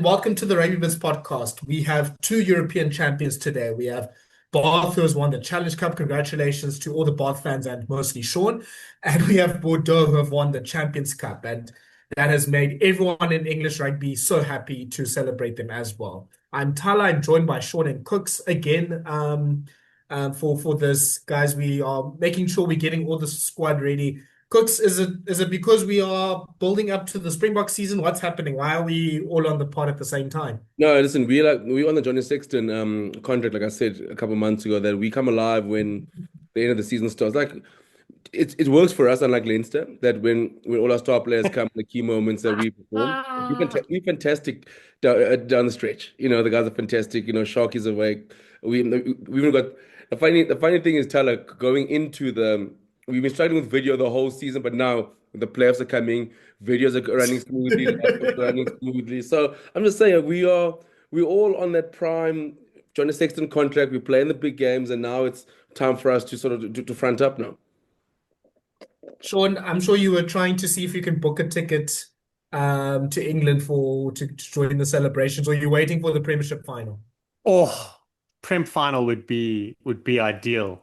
and welcome to the Rugby Biz podcast. We have two European champions today. We have Bath, who has won the Challenge Cup. Congratulations to all the Bath fans and mostly Shaun. And we have Bordeaux, who have won the Champions Cup. And that has made everyone in English rugby so happy to celebrate them as well. I'm Thala. I'm joined by Shaun and Kooks again for this. Guys, we are making sure we're getting all the squad ready. Cooks, is it because we are building up to the Springbok season? What's happening? Why are we all on the pod at the same time? No, listen, we on the Johnny Sexton contract, like I said a couple of months ago, that we come alive when the end of the season starts. Like it works for us, unlike Leinster, that when all our star players come in the key moments that we perform, we fantastic down the stretch. The guys are fantastic. Sharky's awake. We even got the funny thing is Tyler going into the. We've been struggling with video the whole season, but now the playoffs are coming, videos are running smoothly, laptops are running smoothly. So I'm just saying we're all on that prime Johnny Sexton contract. We're playing the big games, and now it's time for us to sort of to front up now. Shaun, I'm sure you were trying to see if you can book a ticket to England to join the celebrations, or you're waiting for the Premiership final. Oh, Prem final would be ideal.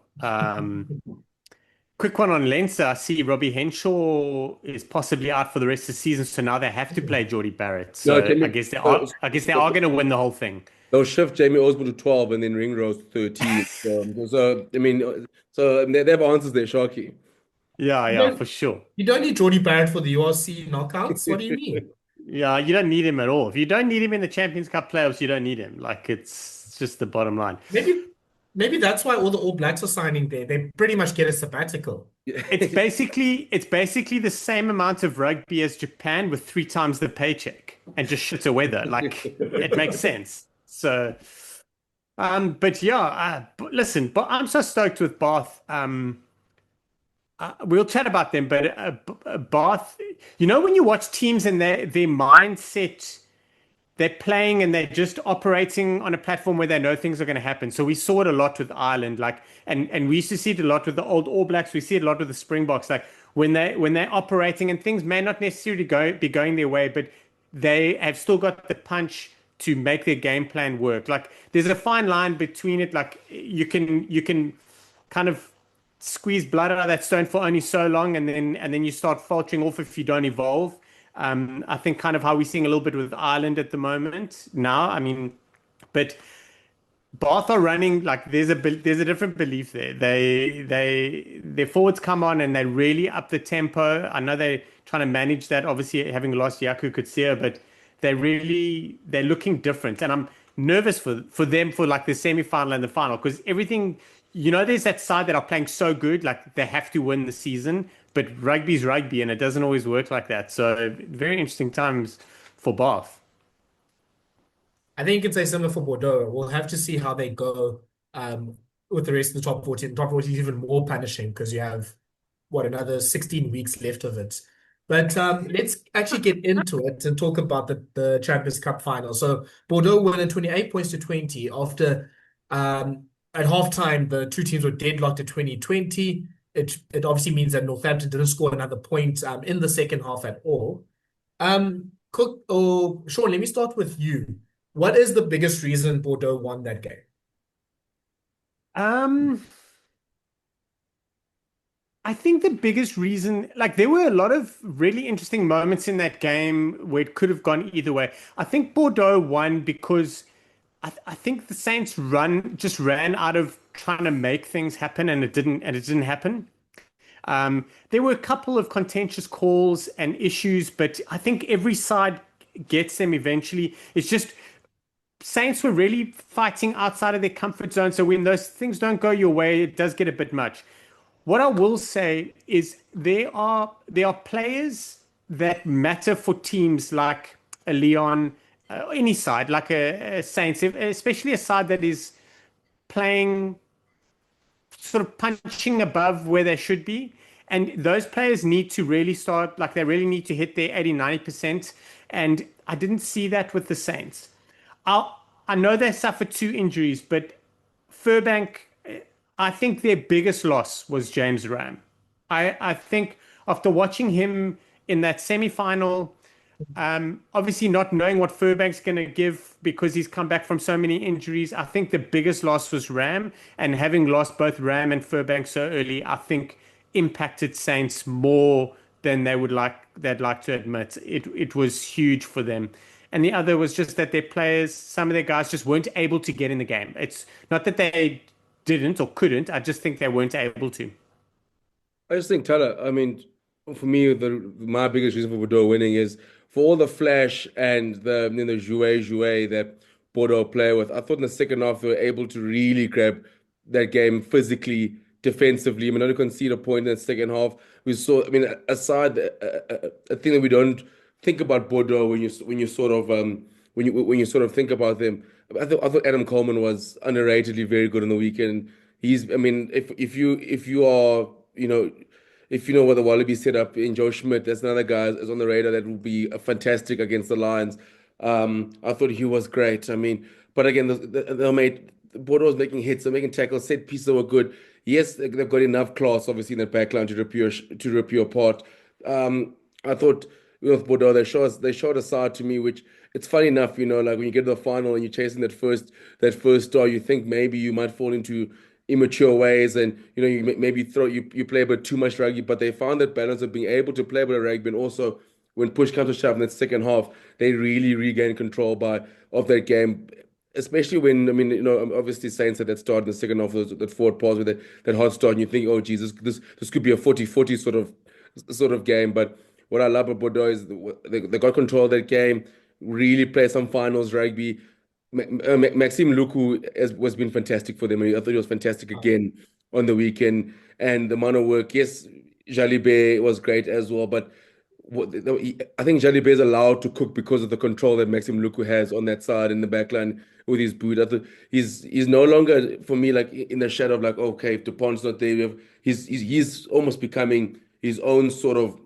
Quick one on Leinster. I see Robbie Henshaw is possibly out for the rest of the season, so now they have to play Geordie Barrett. So No, I guess they are going to win the whole thing. They'll shift Jamie Osborne to 12 and then Ringrose to 13. So they have answers there, Sharky. Yeah, for sure. You don't need Geordie Barrett for the URC knockouts. What do you mean? Yeah, you don't need him at all. If you don't need him in the Champions Cup playoffs, you don't need him. Like it's just the bottom line. Maybe that's why all the All Blacks are signing there. They pretty much get a sabbatical. It's basically the same amount of rugby as Japan with 3 times the paycheck and just shitter weather. Like it makes sense. So, but yeah, listen, but I'm so stoked with Bath. We'll chat about them, but Bath, when you watch teams and their mindset. They're playing and they're just operating on a platform where they know things are going to happen. So we saw it a lot with Ireland, and we used to see it a lot with the old All Blacks. We see it a lot with the Springboks, like when they're operating and things may not necessarily be going their way, but they have still got the punch to make their game plan work. Like there's a fine line between it. Like you can kind of squeeze blood out of that stone for only so long, and then you start faltering off if you don't evolve. I think kind of how we're seeing a little bit with Ireland at the moment now. I mean, but Bath are running like there's a different belief there. Their forwards come on and they really up the tempo. I know they're trying to manage that, obviously having lost Yaku Kutsia, but they're looking different. And I'm nervous for them for like the semi-final and the final, because everything, there's that side that are playing so good, like they have to win the season. But rugby's rugby, and it doesn't always work like that. So very interesting times for Bath. I think you can say similar for Bordeaux. We'll have to see how they go with the rest of the top 14. Top 14 is even more punishing because you have, another 16 weeks left of it. But let's actually get into it and talk about the Champions Cup final. So Bordeaux won at 28 points to 20 after at halftime, the two teams were deadlocked at 20-20. It obviously means that Northampton didn't score another point in the second half at all. Cook or Shaun, let me start with you. What is the biggest reason Bordeaux won that game? I think the biggest reason, like there were a lot of really interesting moments in that game where it could have gone either way. I think Bordeaux won because I think the Saints just ran out of trying to make things happen, and it didn't happen. There were a couple of contentious calls and issues, but I think every side gets them eventually. It's just Saints were really fighting outside of their comfort zone. So when those things don't go your way, it does get a bit much. What I will say is there are players that matter for teams like a Lyon, any side, like a Saints, especially a side that is playing sort of punching above where they should be. And those players need to really start, like they really need to hit their 80-90%. And I didn't see that with the Saints. I know they suffered 2 injuries, but Furbank, I think their biggest loss was James Ram. I think after watching him in that semi-final, Obviously, not knowing what Furbank's going to give because he's come back from so many injuries. I think the biggest loss was Ram, and having lost both Ram and Furbank so early, I think impacted Saints more than they'd like to admit. It was huge for them. And the other was just that their players, some of their guys just weren't able to get in the game. It's not that they didn't or couldn't. I just think they weren't able to. I just think Thala, I mean, for me, my biggest reason for Bordeaux winning is for all the flash and the jouet that Bordeaux play with. I thought in the second half they were able to really grab that game physically, defensively. I mean, not to concede a point in the second half. We saw, I mean, aside a thing that we don't think about Bordeaux when you sort of when you sort of think about them. I thought Adam Coleman was underratedly very good on the weekend. I mean, if you are if you know what the Wallaby set up in Joe Schmidt, that's another guy is on the radar that will be fantastic against the Lions. I thought he was great. I mean, but again, they made Bordeaux was making hits, they're making tackles, set pieces that were good. Yes, they've got enough class, obviously, in the backline to rip you apart. I thought with Bordeaux, they showed a side to me, which it's funny enough, like when you get to the final and you're chasing that first star, you think maybe you might fall into immature ways, and maybe you play a bit too much rugby, but they found that balance of being able to play a bit of rugby, and also when push comes to shove in that second half, they really regain control of that game. Especially when, I mean, obviously Saints at that start in the second half, that forward pass with that hot start, and you think, oh, Jesus, this could be a 40-40 sort of game. But what I love about Bordeaux is they got control of that game, really play some finals rugby. Maxime Lucu was been fantastic for them. I thought he was fantastic again on the weekend. And the amount of work, yes, Jalibert was great as well. But I think Jalibert is allowed to cook because of the control that Maxime Lucu has on that side in the back line with his boot. I thought he's no longer, for me, like in the shadow of like, okay, if Dupont's not there, he's almost becoming his own sort of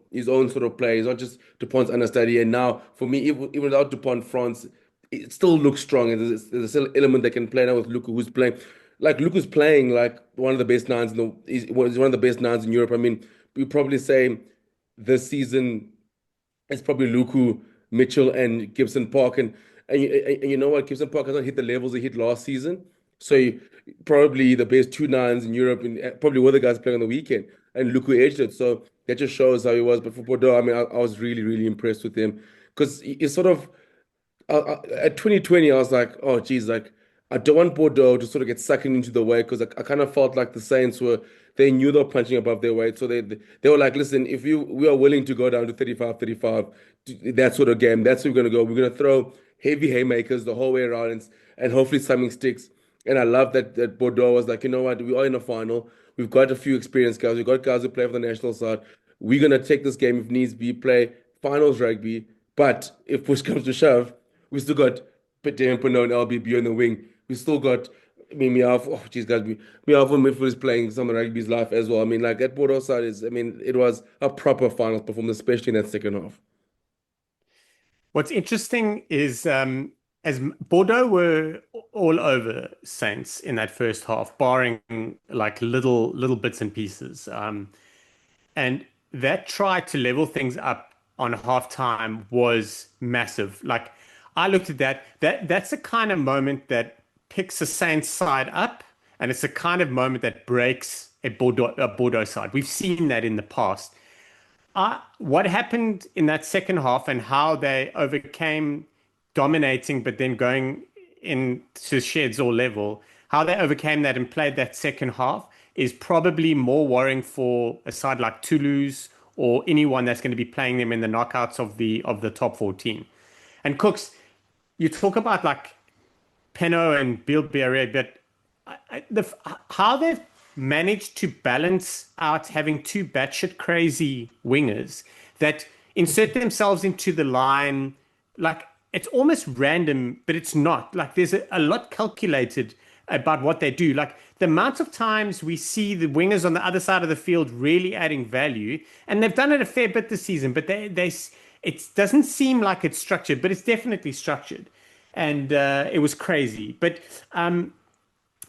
player. He's not just Dupont's understudy. And now, for me, even without Dupont, France, it still looks strong. And there's still an element that can play now with Lucu, who's playing like Lucu's playing like one of the best nines he's one of the best nines in Europe. I mean, we probably say this season it's probably Lucu, Mitchell, and Gibson Park, and you know what? Gibson Park hasn't hit the levels he hit last season, so probably the best two nines in Europe, and probably were the guys playing on the weekend, and Lucu edged it. So that just shows how he was. But for Bordeaux, I mean, I was really, really impressed with him because he sort of at 2020, I was like, oh, geez, like I don't want Bordeaux to sort of get sucked into the weight because I kind of felt like the Saints they knew they were punching above their weight. So they were like, listen, if we are willing to go down to 35, that sort of game, that's where we're going to go. We're going to throw heavy haymakers the whole way around and hopefully something sticks. And I love that Bordeaux was like, you know what, we are in a final. We've got a few experienced guys. We've got guys who play for the national side. We're going to take this game if needs be, play finals rugby. But if push comes to shove, we still got Tameifuna and LBB on the wing. We still got Miaf. Oh, geez, guys, Miaf midfield is playing some of rugby's life as well. I mean, like that Bordeaux side I mean, it was a proper finals performance, especially in that second half. What's interesting is as Bordeaux were all over Saints in that first half, barring like little bits and pieces. And that try to level things up on halftime was massive. Like I looked at that's the kind of moment that picks a Saints side up, and it's the kind of moment that breaks a Bordeaux side. We've seen that in the past. What happened in that second half and how they overcame dominating, but then going into sheds or level, how they overcame that and played that second half is probably more worrying for a side like Toulouse or anyone that's going to be playing them in the knockouts of the top 14. And Kooks, you talk about like Peno and Bill Berry, but how they've managed to balance out having two batshit crazy wingers that insert themselves into the line, like it's almost random, but it's not. Like there's a lot calculated about what they do. Like the amount of times we see the wingers on the other side of the field really adding value, and they've done it a fair bit this season, but it doesn't seem like it's structured, but it's definitely structured. And it was crazy. But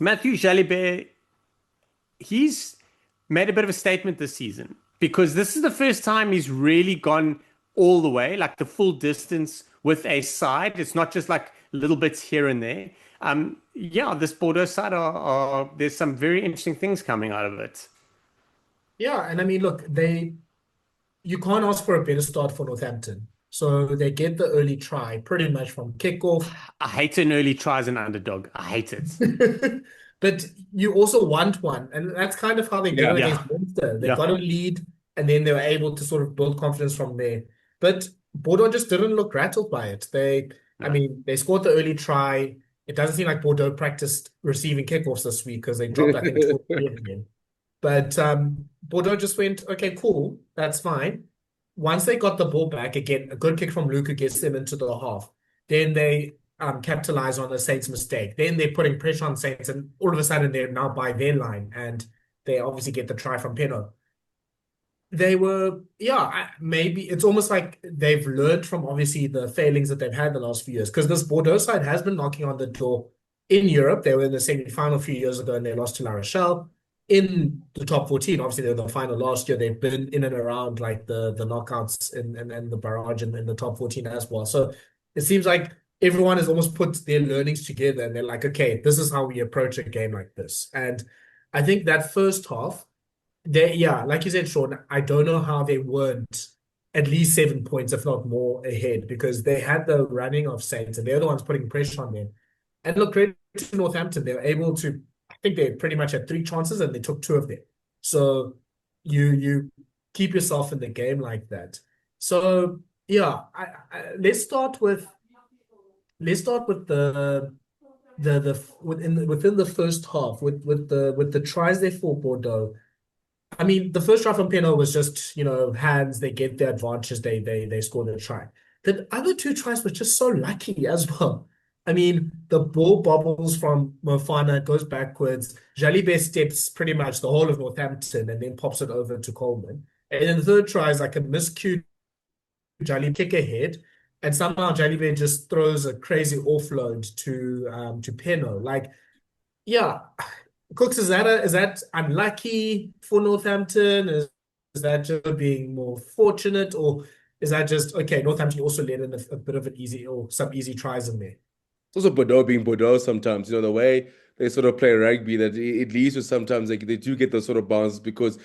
Matthew Jalibert, he's made a bit of a statement this season because this is the first time he's really gone all the way, like the full distance with a side. It's not just like little bits here and there. Yeah, this Bordeaux side there's some very interesting things coming out of it. Yeah, and I mean, look, you can't ask for a better start for Northampton. So they get the early try pretty much from kickoff. I hate an early try as an underdog. I hate it. But you also want one, and that's kind of how they did Yeah. it Yeah. against Munster. They Yeah. got a lead, and then they were able to sort of build confidence from there. But Bordeaux just didn't look rattled by it. I No. mean, they scored the early try. It doesn't seem like Bordeaux practiced receiving kickoffs this week because they dropped, I think, 2 or 3 again. But Bordeaux just went, okay, cool, that's fine. Once they got the ball back, again, a good kick from Lucu gets them into the half. Then they capitalize on the Saints' mistake. Then they're putting pressure on Saints, and all of a sudden they're now by their line, and they obviously get the try from Peno. They were, yeah, maybe it's almost like they've learned from obviously the failings that they've had the last few years, because this Bordeaux side has been knocking on the door in Europe. They were in the semi-final a few years ago, and they lost to La Rochelle. In the top 14, obviously they were the final last year. They've been in and around like the knockouts and the barrage in the top 14 as well. So it seems like everyone has almost put their learnings together, and they're like, okay, this is how we approach a game like this. And I think that first half, yeah, like you said, Shaun, I don't know how they weren't at least 7 points, if not more, ahead, because they had the running of Saints, and they're the ones putting pressure on them. And look, credit to Northampton, they were able to, I think they pretty much had 3 chances and they took 2 of them. So you keep yourself in the game like that. So yeah, let's start with within the first half with the tries they for Bordeaux. I mean, the first try from Peno was just, hands, they get their advantage, they score the try. The other 2 tries were just so lucky as well. I mean, the ball bobbles from Moana, goes backwards. Jalibert steps pretty much the whole of Northampton and then pops it over to Coleman. And then the third try is like a miscued Jalibert kick ahead. And somehow Jalibert just throws a crazy offload to Peno. Like, yeah. Kooks, is that unlucky for Northampton? Is that just being more fortunate, or is that just okay? Northampton also let in a bit of an easy or some easy tries in there. It's also Bordeaux being Bordeaux sometimes, the way they sort of play rugby, that it leads to sometimes like they do get those sort of bounces because,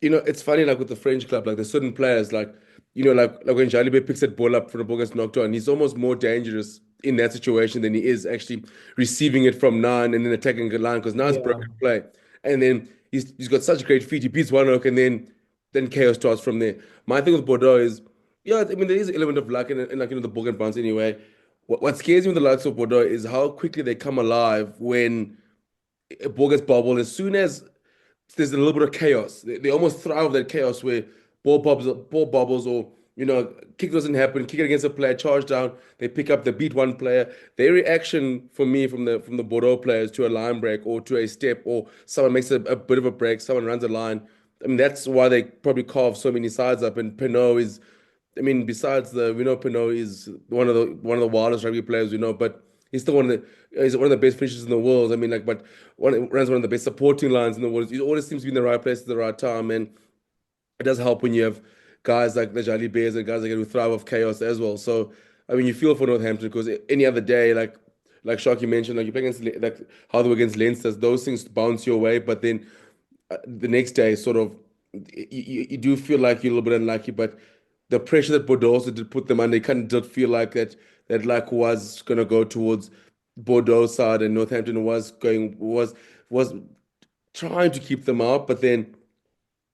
it's funny, like with the French club, like there's certain players like, like when Jalibert picks that ball up for the ball gets knocked on, he's almost more dangerous in that situation than he is actually receiving it from 9 and then attacking the line, because now it's broken play. And then he's got such great feet, he beats one hook and then chaos starts from there. My thing with Bordeaux is, yeah, I mean, there is an element of luck and like, the ball can bounce anyway. What scares me with the likes of Bordeaux is how quickly they come alive when a ball gets bobbled. As soon as there's a little bit of chaos, they almost thrive on that chaos where ball bobbles, or kick doesn't happen, kick it against a player, charge down, they pick up, they beat one player. Their reaction for me from the Bordeaux players to a line break or to a step, or someone makes a bit of a break, someone runs a line. I mean, that's why they probably carve so many sides up. And Pinot is, I mean, besides Pinot is one of the wildest rugby players but he's still he's one of the best finishers in the world. I mean, like, but runs one of the best supporting lines in the world. He always seems to be in the right place at the right time, and it does help when you have guys like the Jaliberts and guys like who thrive off chaos as well. So I mean, you feel for Northampton, because any other day, like Sharky mentioned, like you play against like how they were against Leinster, those things bounce your way, but then the next day, sort of, you do feel like you're a little bit unlucky, but the pressure that Bordeaux also did put them under, you kind of did feel like that luck was going to go towards Bordeaux side, and Northampton was trying to keep them out. But then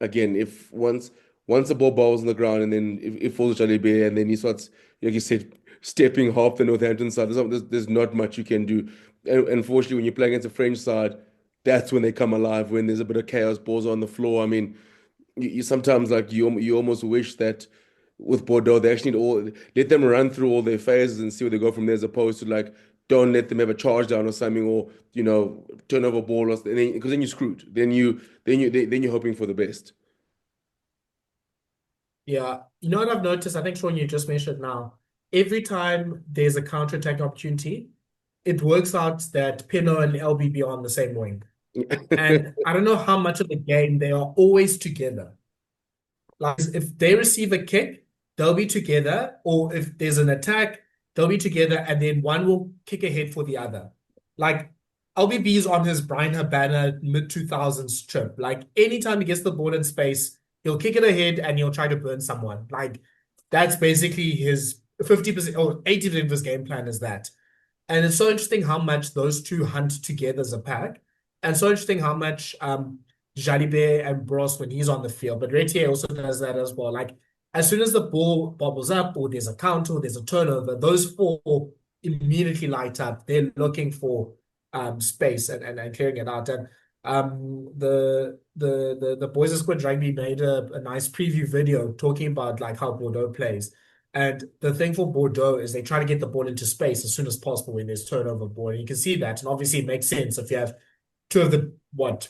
again, if once the ball bowls on the ground, and then if it falls to Jalibert, and then he starts, like you said, stepping half the Northampton side, there's not much you can do. And unfortunately, when you play against a French side, that's when they come alive, when there's a bit of chaos, balls on the floor. I mean, you sometimes, like, you almost wish that with Bordeaux, they actually let them run through all their phases and see where they go from there, as opposed to, like, don't let them have a charge down or something, or turn over ball, or because then you're screwed. Then you're hoping for the best. Yeah, you know what I've noticed? I think, Shaun, you just mentioned now. Every time there's a counter-attack opportunity, it works out that Pino and LBB are on the same wing. And I don't know how much of the game they are always together. Like, if they receive a kick, they'll be together, or if there's an attack, they'll be together, and then one will kick ahead for the other. Like LBB's on his Brian Habana mid-2000s trip. Like anytime he gets the ball in space, he'll kick it ahead and he'll try to burn someone. Like that's basically his 50% or 80% of his game plan is that. And it's so interesting how much those two hunt together as a pack. And so interesting how much Jalibert and Bros when he's on the field. But Retier also does that as well. Like as soon as the ball bobbles up or there's a counter or there's a turnover, those four immediately light up. They're looking for space and clearing it out. And the Boys of Squid Rugby made a nice preview video talking about like how Bordeaux plays. And the thing for Bordeaux is they try to get the ball into space as soon as possible when there's turnover ball. And you can see that. And obviously it makes sense if you have two of the,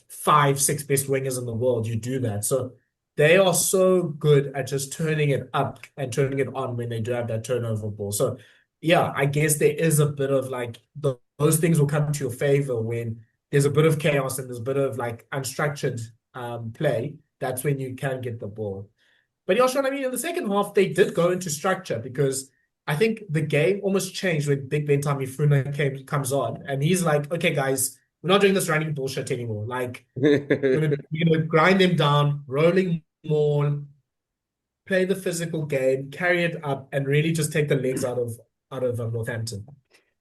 5, 6 best wingers in the world, you do that. So they are so good at just turning it up and turning it on when they do have that turnover ball. So yeah, I guess there is a bit of like those things will come to your favor when there's a bit of chaos and there's a bit of like unstructured play. That's when you can get the ball. But yeah, Shaun, I mean, in the second half, they did go into structure because I think the game almost changed when Big Ben Tameifuna comes on. And he's like, okay, guys, we're not doing this running bullshit anymore. Like, we're gonna grind them down, rolling more, play the physical game, carry it up, and really just take the legs out of Northampton.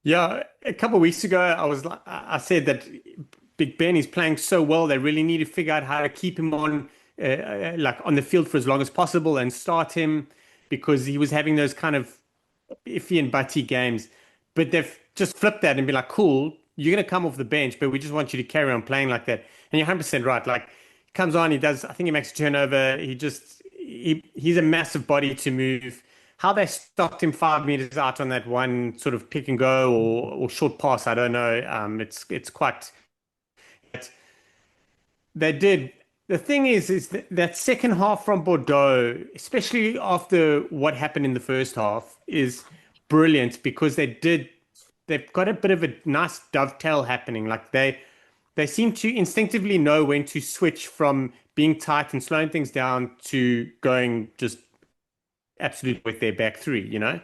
Yeah, a couple of weeks ago, I said that Big Ben is playing so well. They really need to figure out how to keep him on, like on the field for as long as possible and start him because he was having those kind of iffy and butty games. But they've just flipped that and be like, cool, you're going to come off the bench, but we just want you to carry on playing like that. And you're 100% right. Like, he comes on, he does, I think he makes a turnover. He's a massive body to move. How they stopped him 5 meters out on that one sort of pick and go or short pass, I don't know. It's quite. They did. The thing is that second half from Bordeaux, especially after what happened in the first half, is brilliant because they've got a bit of a nice dovetail happening. Like they seem to instinctively know when to switch from being tight and slowing things down to going just absolutely with their back three, you know?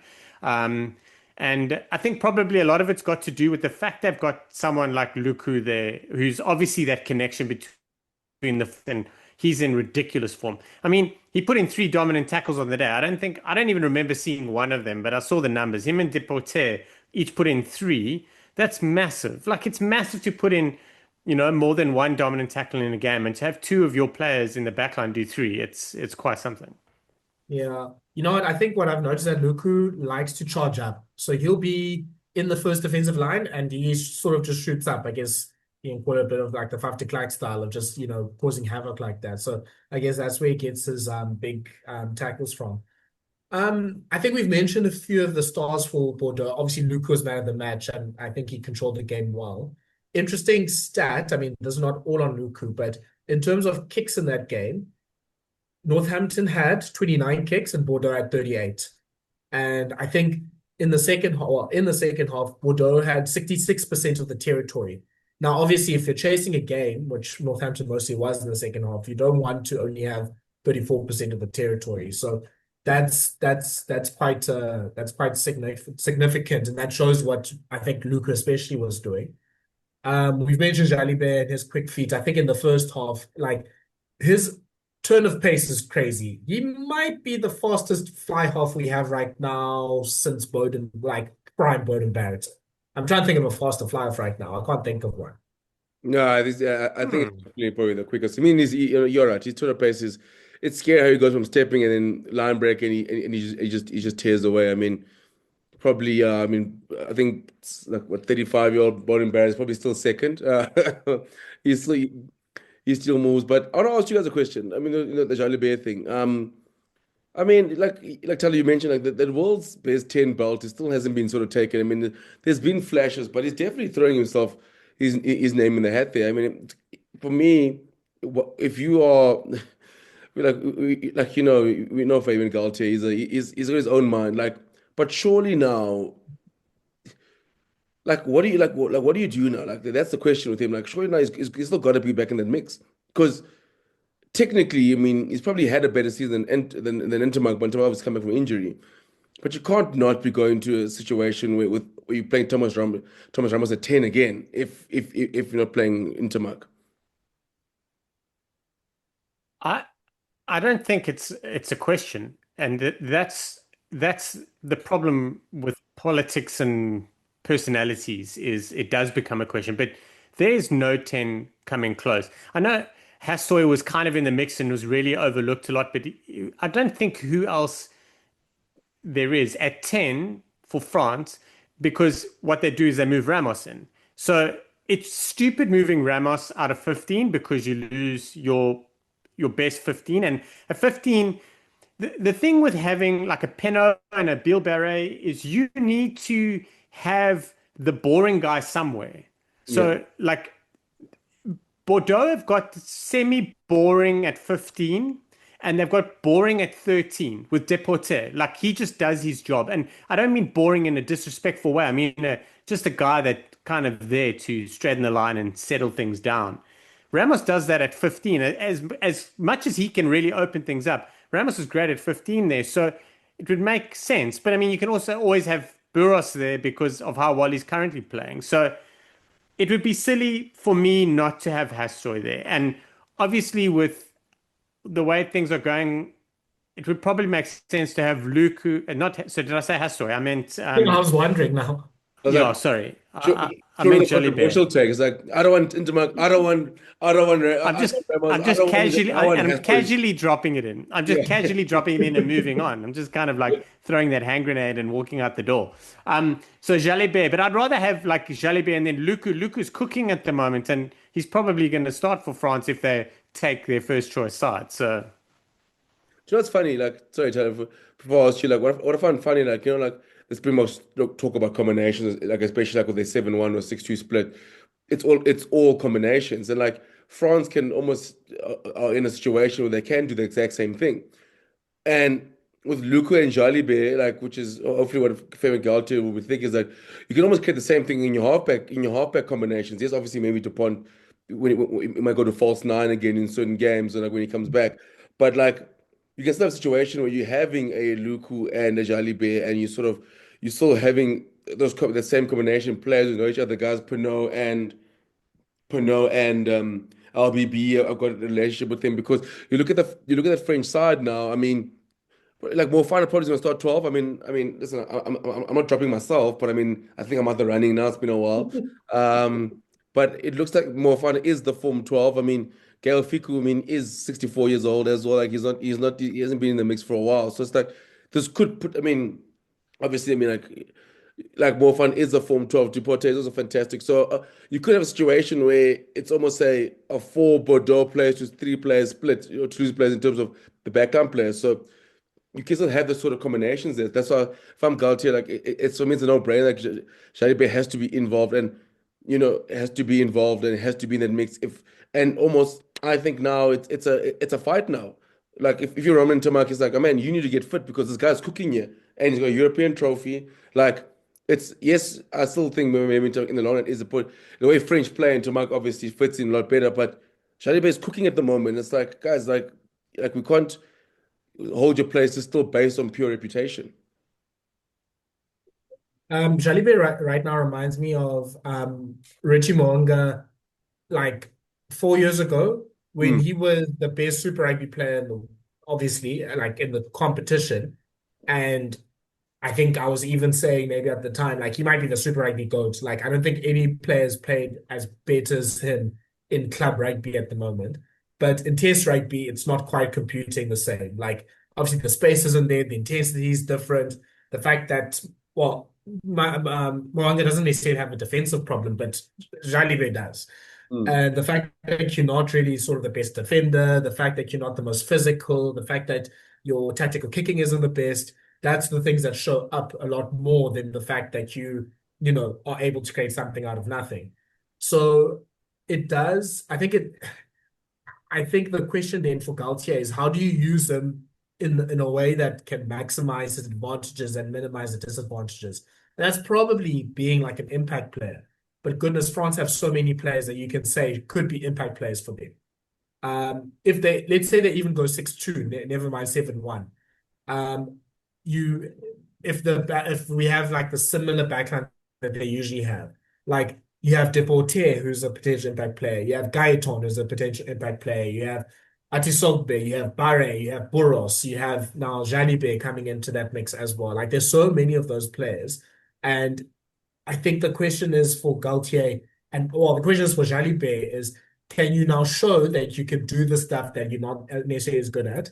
And I think probably a lot of it's got to do with the fact they've got someone like Lucu there, who's obviously that connection between and he's in ridiculous form. I mean, he put in 3 dominant tackles on the day. I don't even remember seeing one of them, but I saw the numbers. Him and Deporter each put in 3. That's massive. Like it's massive to put in, more than one dominant tackle in a game, and to have 2 of your players in the backline do 3. It's quite something. Yeah. You know what? I think what I've noticed that Lucu likes to charge up. So he'll be in the first defensive line and he sort of just shoots up. I guess you can call it a bit of like the Faf de Klerk style of just, causing havoc like that. So I guess that's where he gets his big tackles from. I think we've mentioned a few of the stars for Bordeaux. Obviously, Lucu was man of the match and I think he controlled the game well. Interesting stat. I mean, this is not all on Lucu, but in terms of kicks in that game, Northampton had 29 kicks and Bordeaux had 38. And I think in the second half, Bordeaux had 66% of the territory. Now, obviously, if you're chasing a game, which Northampton mostly was in the second half, you don't want to only have 34% of the territory. So that's quite significant, and that shows what I think Luca especially was doing. We've mentioned Jalibert and his quick feet. I think in the first half, like his turn of pace is crazy. He might be the fastest fly half we have right now since Bowden, like prime Bowden Barrett. I'm trying to think of a faster fly off right now. I can't think of one. No, I think it's probably the quickest. I mean, you're right. His turn of pace it's scary how he goes from stepping and then line break and he just tears away. I mean, probably. I think like what 35-year-old Bowden Barrett is probably still second. He still moves. But I want to ask you guys a question. I mean, the Jalibert thing. I mean, like Thala, you mentioned, like that world's best 10 belt, it still hasn't been sort of taken. I mean, there's been flashes, but he's definitely throwing his name in the hat there. I mean, for me, if you are we know Fabien Galthie, he's got his own mind. Like, but surely now, like, what do you like? What do you do now? Like, that's the question with him. Like, surely now he's still got to be back in that mix because technically, I mean, he's probably had a better season than Intermark, but Intermark was coming from injury. But you can't not be going to a situation where you're playing Thomas Ramos at 10 again if you're not playing Intermark. I I don't think it's a question, and that's the problem with politics and personalities is it does become a question. But there's no 10 coming close. I know Hassoy was kind of in the mix and was really overlooked a lot, but I don't think who else there is at 10 for France, because what they do is they move Ramos in. So it's stupid moving Ramos out of 15 because you lose your best 15. And a 15, the thing with having like a Penno and a Bilbere is you need to have the boring guy somewhere. So like Bordeaux have got semi-boring at 15 and they've got boring at 13 with Deporté. Like he just does his job. And I don't mean boring in a disrespectful way. I mean just a guy that kind of there to straighten the line and settle things down. Ramos does that at 15. As much as he can really open things up, Ramos is great at 15 there. So it would make sense. But I mean, you can also always have Buros there because of how well he's currently playing. So it would be silly for me not to have Hassoy there. And obviously with the way things are going, it would probably make sense to have Lucu and not. So did I say Hassoy? I meant. I was wondering now. Yeah, sorry. I meant controversial take. It's like I don't want Intermark. I don't want. I'm just casually. I'm casually dropping it in. I'm just casually dropping it in and moving on. I'm just kind of like throwing that hand grenade and walking out the door. So Jalibert, but I'd rather have like Jalibert and then Lucu. Lucu's cooking at the moment, and he's probably going to start for France if they take their first choice side. So, do you know what's funny? Like, sorry, Tyler, before I asked you, like, what I find funny, like, you know, like. Let's pretty much talk about combinations, like especially like with their 7-1 or 6-2 split. It's all combinations, and like France can almost are in a situation where they can do the exact same thing. And with Lucu and Jalibert, like which is hopefully what Fabien Galthie will think is that you can almost create the same thing in your halfback combinations. Yes, obviously maybe Dupont when he might go to false nine again in certain games, and like when he comes back, but like. You can still have a situation where you're having a Lucu and a Jalibert, and you're still having the same combination players who know each other, guys. Pernod and LBB. I've got a relationship with him because you look at that French side now. I mean, like more final probably going to start 12. Listen, I'm not dropping myself, but I mean, I think I'm out the running now. It's been a while. But it looks like more fun is the form 12. I mean, Gael Fiku, I mean, is 64 years old as well. Like he hasn't been in the mix for a while. So it's like this could put. I mean, obviously, I mean, like more fun is the form 12. Deportes is also fantastic. So you could have a situation where it's almost a 4 Bordeaux players to 3 players split, or 2 players in terms of the background players. So you can still have the sort of combinations there. That's why if I'm Galtier, like it's for me it's a no-brainer. Like Jalibert has to be involved, and it has to be involved, and it has to be in that mix. And almost I think now it's a fight now. Like if you're Roman Tamak, it's like, oh man, you need to get fit because this guy's cooking here, and he's got a European trophy. Like it's yes, I still think maybe in the long run is the way French play, and Tamak obviously fits in a lot better. But Jalibert is cooking at the moment. It's like guys, like we can't hold your place is still based on pure reputation. Jalibert right now reminds me of Richie Mo'unga like 4 years ago when he was the best Super Rugby player obviously like in the competition. And I think I was even saying maybe at the time, like he might be the Super Rugby GOAT. Like I don't think any players played as better as him in club rugby at the moment. But in test rugby, it's not quite computing the same. Like obviously the space isn't there, the intensity is different. The fact that, well, Mo'unga doesn't necessarily have a defensive problem, but Jalibert does. And the fact that you're not really sort of the best defender, the fact that you're not the most physical, the fact that your tactical kicking isn't the best, that's the things that show up a lot more than the fact that you are able to create something out of nothing. So it does. I think the question then for Galtier is how do you use them in a way that can maximize his advantages and minimize the disadvantages? And that's probably being like an impact player. But goodness, France have so many players that you can say could be impact players for them. let's say they even go 6-2, never mind 7-1. Um, you if we have like the similar backline that they usually have, like you have Deporté, who's a potential impact player, you have Gaeton, who's a potential impact player, you have Atisogbe, you have Barre, you have Burros, you have now Jalibert coming into that mix as well. Like there's so many of those players, and I think the question is for Galtier, and well, the question is for Jalibert is, can you now show that you can do the stuff that you're not necessarily as good at?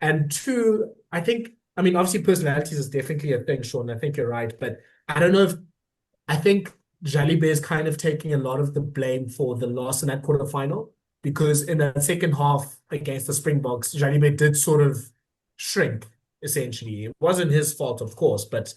And two, I mean, obviously personalities is definitely a thing, Shaun. I think you're right, but I don't know if I think Jalibert is kind of taking a lot of the blame for the loss in that quarterfinal because in the second half against the Springboks, Jalibert did sort of shrink, essentially. It wasn't his fault, of course, but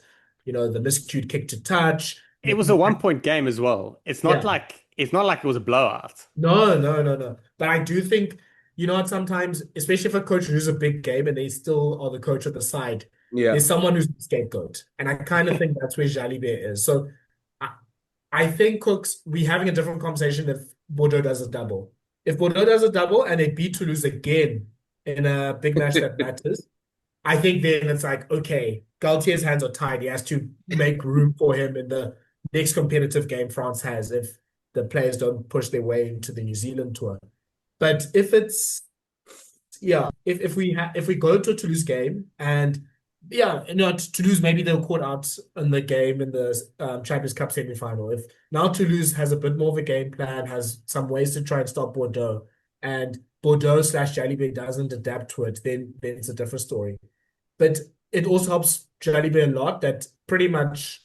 the miscued kick to touch. It was a 1 point game as well. It's not Yeah. like it was a blowout. No, no, no, no. But I do think, what, sometimes, especially if a coach loses a big game and they still are the coach at the side, Yeah. there's someone who's the scapegoat. And I kind of think that's where Jalibert is. So I, I think Cooks, we're having a different conversation if Bordeaux does a double. If Bordeaux does a double and they beat Toulouse again in a big match that matters, I think then it's like, okay, Galtier's hands are tied. He has to make room for him in the next competitive game France has if the players don't push their way into the New Zealand tour. But if it's if we go to a Toulouse game and Toulouse, maybe they'll caught out in the game in the Champions Cup semi-final. If now Toulouse has a bit more of a game plan, has some ways to try and stop Bordeaux, and Bordeaux/Jalibert doesn't adapt to it, then it's a different story. But it also helps Jalibert a lot that pretty much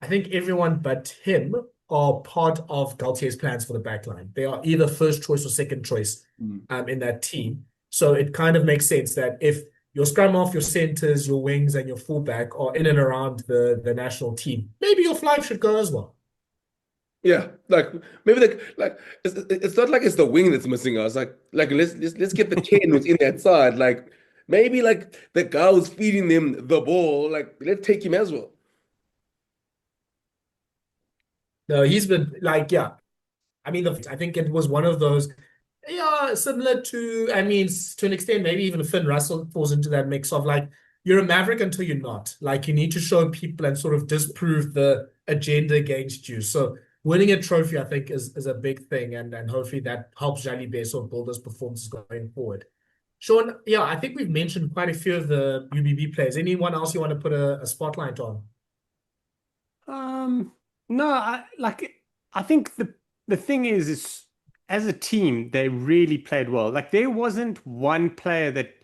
I think everyone but him are part of Galtier's plans for the backline. They are either first choice or second choice in that team. So it kind of makes sense that if your scrum half, your centers, your wings, and your fullback are in and around the national team, maybe your flank should go as well. Yeah, like maybe it's not like it's the wing that's missing us. Like let's get the 10 who's in that side. Like maybe like the guy who's feeding them the ball, like let's take him as well. No, he's been like, yeah. I mean, I think it was one of those, similar to, I mean, to an extent, maybe even Finn Russell falls into that mix of like, you're a maverick until you're not. Like, you need to show people and sort of disprove the agenda against you. So winning a trophy, I think, is a big thing, and hopefully that helps Jalibert sort of build his performances going forward. Shaun, yeah, I think we've mentioned quite a few of the UBB players. Anyone else you want to put a spotlight on? No, I think the thing is as a team, they really played well. Like there wasn't one player that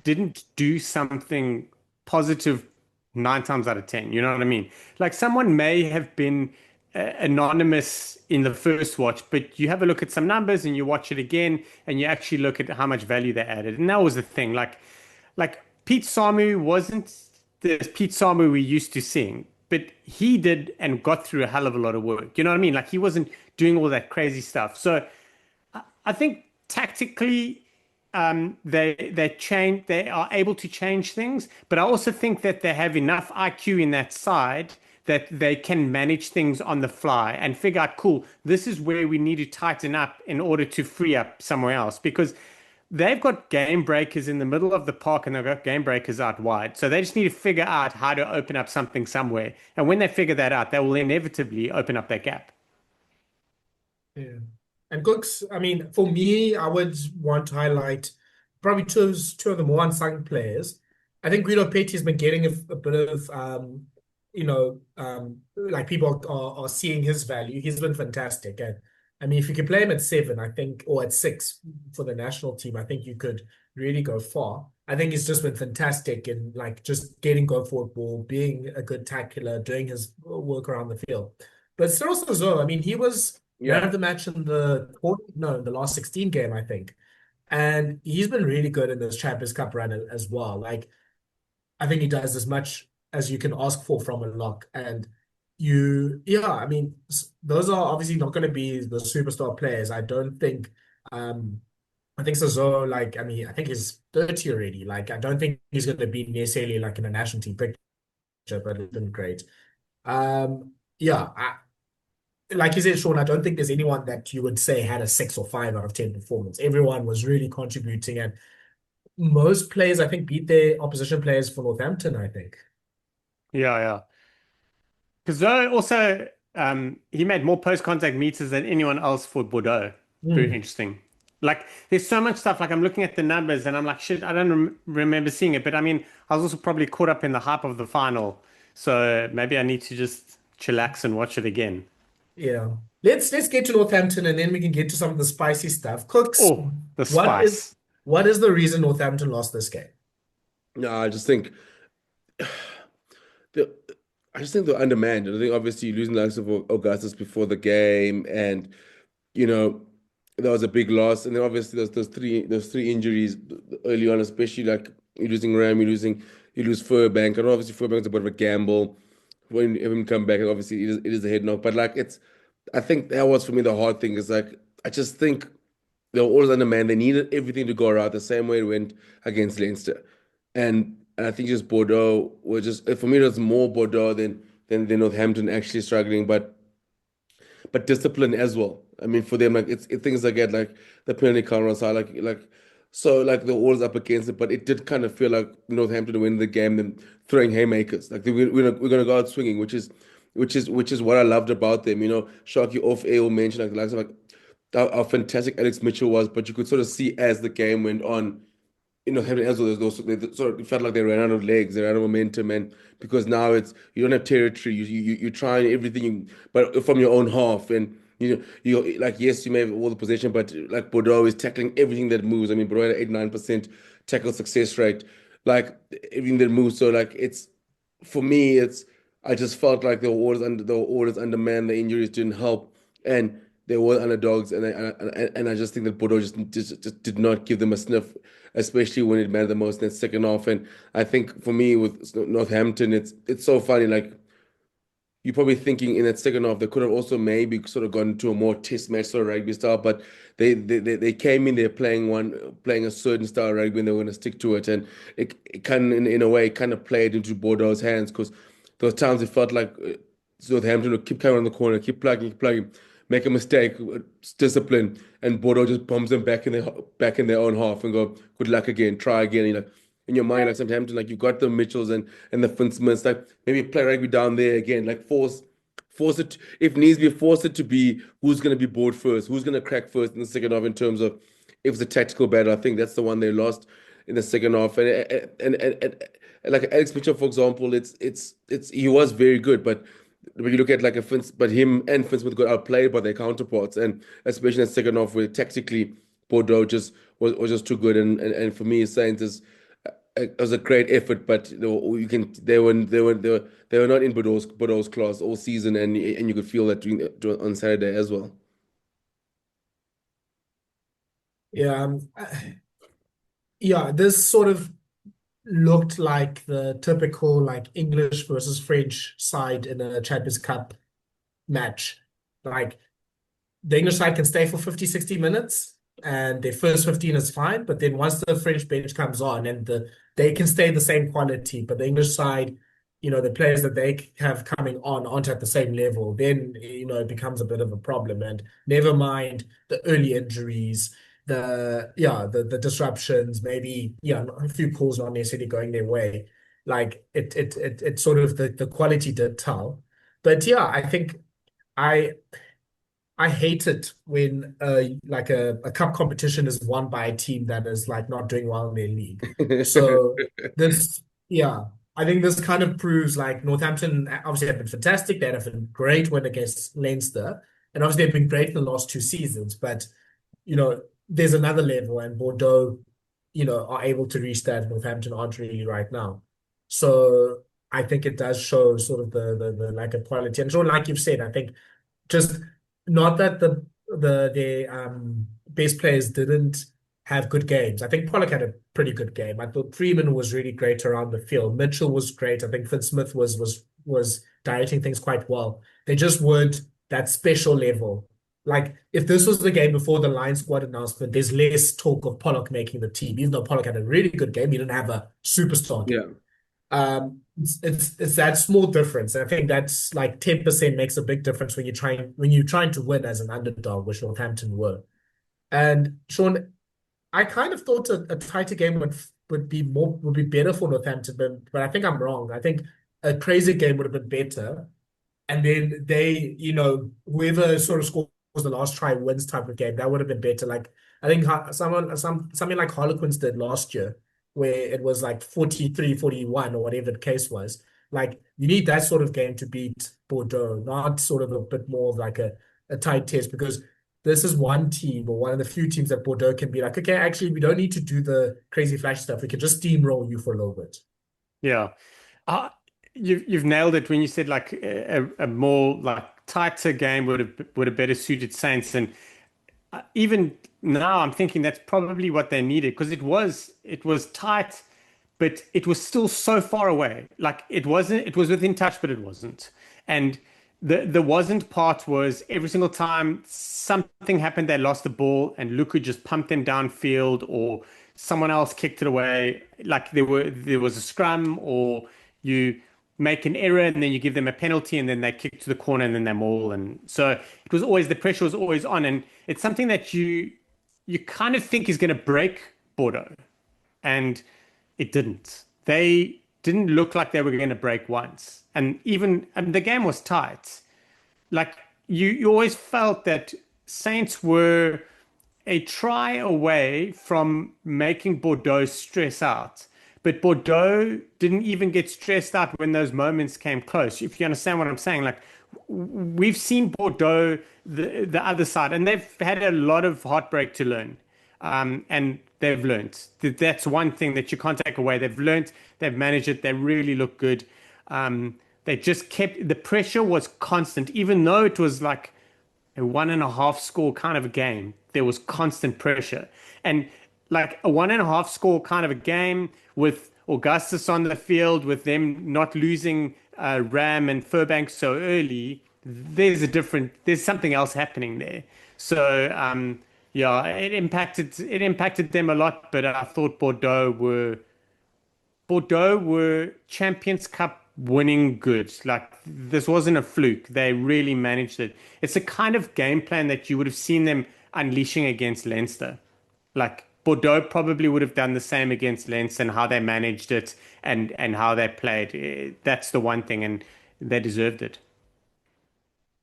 didn't do something positive 9 times out of 10. You know what I mean? Like someone may have been anonymous in the first watch, but you have a look at some numbers and you watch it again and you actually look at how much value they added. And that was the thing. Like Pete Samu wasn't the Pete Samu we used to seeing, but he did and got through a hell of a lot of work. You know what I mean? Like he wasn't doing all that crazy stuff. So I think tactically, they are able to change things, but I also think that they have enough IQ in that side that they can manage things on the fly and figure out, cool, this is where we need to tighten up in order to free up somewhere else, because they've got game breakers in the middle of the park and they've got game breakers out wide. So they just need to figure out how to open up something somewhere. And when they figure that out, they will inevitably open up that gap. Yeah. And Cooks, I mean, for me, I would want to highlight probably two of the more unsung players. I think Guido Petty's been getting a bit of, like people are seeing his value. He's been fantastic. And I mean, if you could play him at 7, I think, or at 6 for the national team, I think you could really go far. I think he's just been fantastic in like just getting go forward ball, being a good tackler, doing his work around the field. But Cyril Sozo, I mean, he was man of the match in the last 16 game, I think. And he's been really good in this Champions Cup run as well. Like, I think he does as much as you can ask for from a lock. And I mean, those are obviously not going to be the superstar players. I don't think, I think Sozo, like, I mean, I think he's 30 already. Like, I don't think he's going to be necessarily like in a national team picture, but it's been great. Yeah, like you said, Shaun, I don't think there's anyone that you would say had a 6 or 5 out of 10 performance. Everyone was really contributing, and most players, I think, beat their opposition players for Northampton, I think. Yeah. Because also, he made more post-contact meters than anyone else for Bordeaux. Very Mm. interesting. Like, there's so much stuff. Like, I'm looking at the numbers and I'm like, shit, I don't remember seeing it. But I mean, I was also probably caught up in the hype of the final. So maybe I need to just chillax and watch it again. Yeah. Let's get to Northampton and then we can get to some of the spicy stuff. Cooks, Oh, the what is spice. what is the reason Northampton lost this game? No, I just think the I just think they're undermanned. I think obviously losing the likes of Augustus before the game, and you know that was a big loss. And then obviously those three injuries early on, especially like you're losing Ram, you lose Furbank, and obviously Furbank's a bit of a gamble when him come back. And obviously it is a head knock, but like I think that was for me the hard thing is like I just think they were always undermanned. They needed everything to go right the same way it went against Leinster. And I think just Bordeaux were just for me it was more Bordeaux than Northampton actually struggling, but discipline as well. I mean, for them, like things like that, like the penalty count on side, so like they're always up against it, but it did kind of feel like Northampton winning the game, then throwing haymakers, like we're gonna go out swinging, which is what I loved about them. Sharky off air will mention like the likes of like how fantastic Alex Mitchell was, but you could sort of see as the game went on having as well they sort of felt like they ran out of legs, they ran out of momentum, and because now it's you don't have territory, you're trying everything, but from your own half, and you like yes, you may have all the possession, but like Bordeaux is tackling everything that moves. I mean, Bordeaux had 89% tackle success rate, like everything that moves. So like it's for me, I just felt like the orders undermanned, the injuries didn't help, and they were underdogs, and I just think that Bordeaux just did not give them a sniff, especially when it mattered the most in that second half. And I think for me with Northampton, it's so funny. Like you're probably thinking in that second half they could have also maybe sort of gone to a more test match sort of rugby style, but they came in there playing a certain style of rugby and they were going to stick to it, and it kind of in a way kind of played into Bordeaux's hands because those times it felt like Southampton would keep coming on the corner, keep plugging, make a mistake, discipline, and Bordeaux just bombs them back in their own half and go, good luck again, try again. You're like in your mind, like Southampton, like you got the Mitchells and the Finn Smiths, like maybe play rugby down there again, like force it if needs be, force it to be who's going to be bored first, who's going to crack first in the second half in terms of if it's a tactical battle. I think that's the one they lost in the second half, and like Alex Mitchell, for example, it's he was very good, but when you look at like but him and Finn Smith got outplayed by their counterparts, and especially in the second half where tactically Bordeaux just was just too good, and for me, Saints is it was a great effort, but they were not in Bordeaux's class all season, and you could feel that on Saturday as well. Yeah, yeah, this sort of looked like the typical like English versus French side in a Champions Cup match. Like the English side can stay for 50, 60 minutes and their first 15 is fine. But then once the French bench comes on and they can stay the same quality, but the English side, the players that they have coming on aren't at the same level, then, it becomes a bit of a problem. And never mind the early injuries, the disruptions, maybe, a few calls not necessarily going their way. Like it sort of the quality did tell. But yeah, I think I I hate it when like a cup competition is won by a team that is like not doing well in their league. So this, yeah, I think this kind of proves like Northampton obviously have been fantastic. They had a great win against Leinster, and obviously they've been great in the last 2 seasons. But there's another level, and Bordeaux, are able to reach that. Northampton aren't really right now. So I think it does show sort of the lack of quality. And so, like you've said, I think just not that the base players didn't have good games. I think Pollock had a pretty good game. I thought Freeman was really great around the field. Mitchell was great. I think Fitzsmith was directing things quite well. They just weren't that special level. Like if this was the game before the Lion squad announcement, there's less talk of Pollock making the team, even though Pollock had a really good game. He didn't have a superstar game. Yeah. It's that small difference. And I think that's like 10% makes a big difference when you're trying to win as an underdog, which Northampton were. And Shaun, I kind of thought a tighter game would be better for Northampton, but I think I'm wrong. I think a crazy game would have been better. And then whoever sort of scores the last try wins type of game, that would have been better. Like I think something like Harlequins did last year, where it was like 43-41 or whatever the case was. Like you need that sort of game to beat Bordeaux, not sort of a bit more of like a tight test, because this is one team or one of the few teams that Bordeaux can be like, okay, actually, we don't need to do the crazy flash stuff. We can just steamroll you for a little bit. Yeah. You've nailed it when you said like a more like tighter game would have better suited Saints, and even now I'm thinking that's probably what they needed, because it was tight, but it was still so far away. Like it was within touch, but it wasn't. And the wasn't part was every single time something happened, they lost the ball and Lucu just pumped them downfield, or someone else kicked it away. Like there was a scrum, or you make an error and then you give them a penalty and then they kick to the corner and then they maul. And so it was always, the pressure was always on, and it's something that you kind of think is going to break Bordeaux, and it didn't. They didn't look like they were going to break once, and the game was tight. Like you always felt that Saints were a try away from making Bordeaux stress out. But Bordeaux didn't even get stressed out when those moments came close. If you understand what I'm saying, like we've seen Bordeaux, the other side, and they've had a lot of heartbreak to learn. And they've learned. That's one thing that you can't take away. They've learned, they've managed it, they really look good. They just kept, the pressure was constant, even though it was like a 1.5 score kind of a game. There was constant pressure. And like a 1.5 score kind of a game with Augustus on the field, with them not losing Ram and Furbank so early, there's something else happening there. So yeah, it impacted them a lot. But I thought Bordeaux were Champions Cup winning good. Like this wasn't a fluke. They really managed it. It's a kind of game plan that you would have seen them unleashing against Leinster. Like Bordeaux probably would have done the same against Lens, and how they managed it and how they played. That's the one thing, and they deserved it.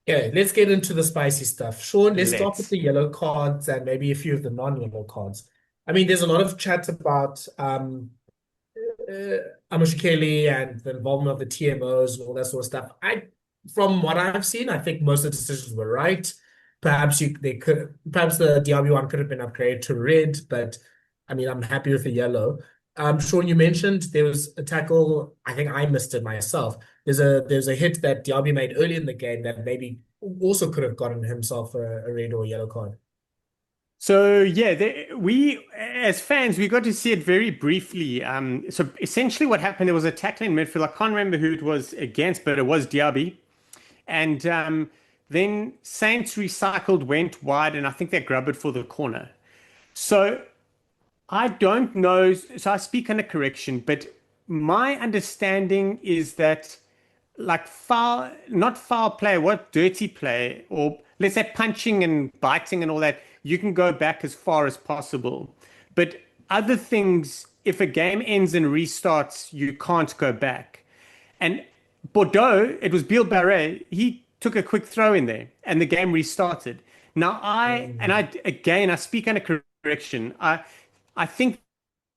Yeah, let's get into the spicy stuff. Shaun, let's start with Let's. the yellow cards and maybe a few of the non-yellow cards. I mean, there's a lot of chat about Amushikeli and the involvement of the TMOs and all that sort of stuff. From what I've seen, I think most of the decisions were right. Perhaps the DRB one could have been upgraded to red, but I mean, I'm happy with the yellow. Shaun, you mentioned there was a tackle. I think I missed it myself. There's a hit that DRB made early in the game that maybe also could have gotten himself a red or a yellow card. So yeah, we as fans we got to see it very briefly. So essentially, what happened? There was a tackle in midfield. I can't remember who it was against, but it was DRB, and then Saints recycled, went wide, and I think they grabbed it for the corner. So I don't know. So I speak under correction, but my understanding is that like foul, not foul play, what dirty play, or let's say punching and biting and all that, you can go back as far as possible. But other things, if a game ends and restarts, you can't go back. And Bordeaux, it was Bill Barret, he took a quick throw in there and the game restarted. Now I speak under correction. I think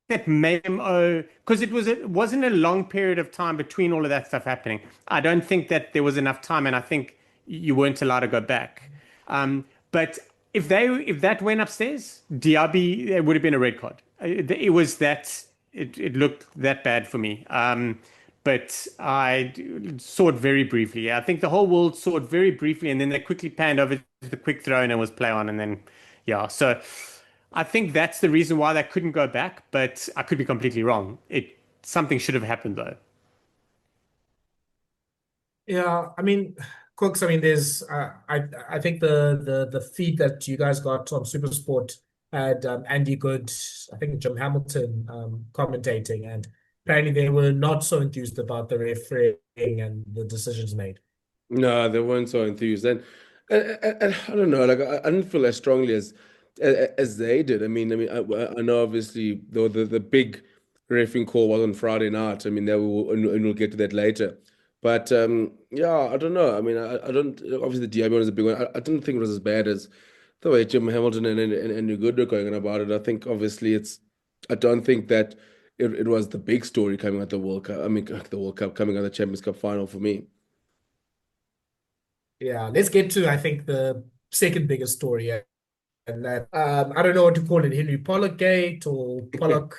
that made him because it wasn't a long period of time between all of that stuff happening. I don't think that there was enough time, and I think you weren't allowed to go back. But if that went upstairs, Diaby, it would have been a red card. It looked that bad for me. But I saw it very briefly. I think the whole world saw it very briefly, and then they quickly panned over to the quick throw and it was play on, and then yeah. So I think that's the reason why they couldn't go back, but I could be completely wrong. Something should have happened though. Yeah, I mean, Cooks. I mean, there's. I think the feed that you guys got on SuperSport had Andy Good, I think Jim Hamilton commentating, and apparently they were not so enthused about the refereeing and the decisions made. No, they weren't so enthused, and I don't know, like I didn't feel as strongly as they did. I know obviously the big refereeing call was on Friday night. I mean, and we'll get to that later. But yeah, I don't know. I mean, I don't. Obviously, the DI one is a big one. I didn't think it was as bad as the way Jim Hamilton and Andrew Good are going on about it. I think obviously it's. I don't think that it was the big story coming out the World Cup. I mean, the World Cup coming out the Champions Cup final for me. Yeah, let's get to, I think, the second biggest story, and that I don't know what to call it, Henry Pollock gate or Pollock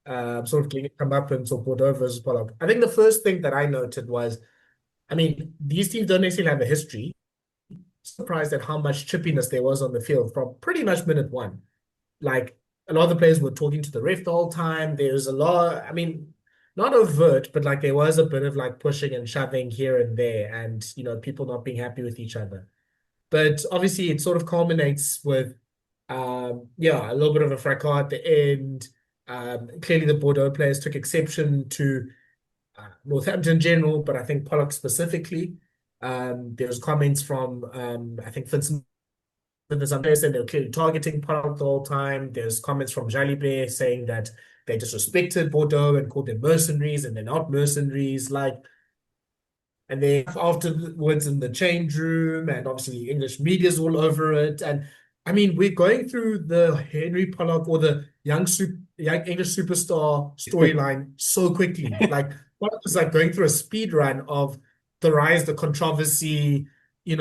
sort of cleaning comeuppance or Bordeaux versus Pollock. I think the first thing that I noted was, I mean, these teams don't necessarily have a history. Surprised at how much chippiness there was on the field from pretty much minute one. Like a lot of the players were talking to the ref the whole time. There's a lot, I mean, not overt, but like there was a bit of like pushing and shoving here and there, and people not being happy with each other. But obviously, it sort of culminates with, yeah, a little bit of a fracas at the end. Clearly, the Bordeaux players took exception to Northampton in general, but I think Pollock specifically. There was comments from, I think Vincent saying they were clearly targeting Pollock the whole time. There's comments from Jalibert saying that they disrespected Bordeaux and called them mercenaries, and they're not mercenaries. Like, and then afterwards in the change room, and obviously English media's all over it. And I mean, we're going through the Henry Pollock or the young English superstar storyline so quickly. Like Pollock is like going through a speed run of the rise, the controversy. I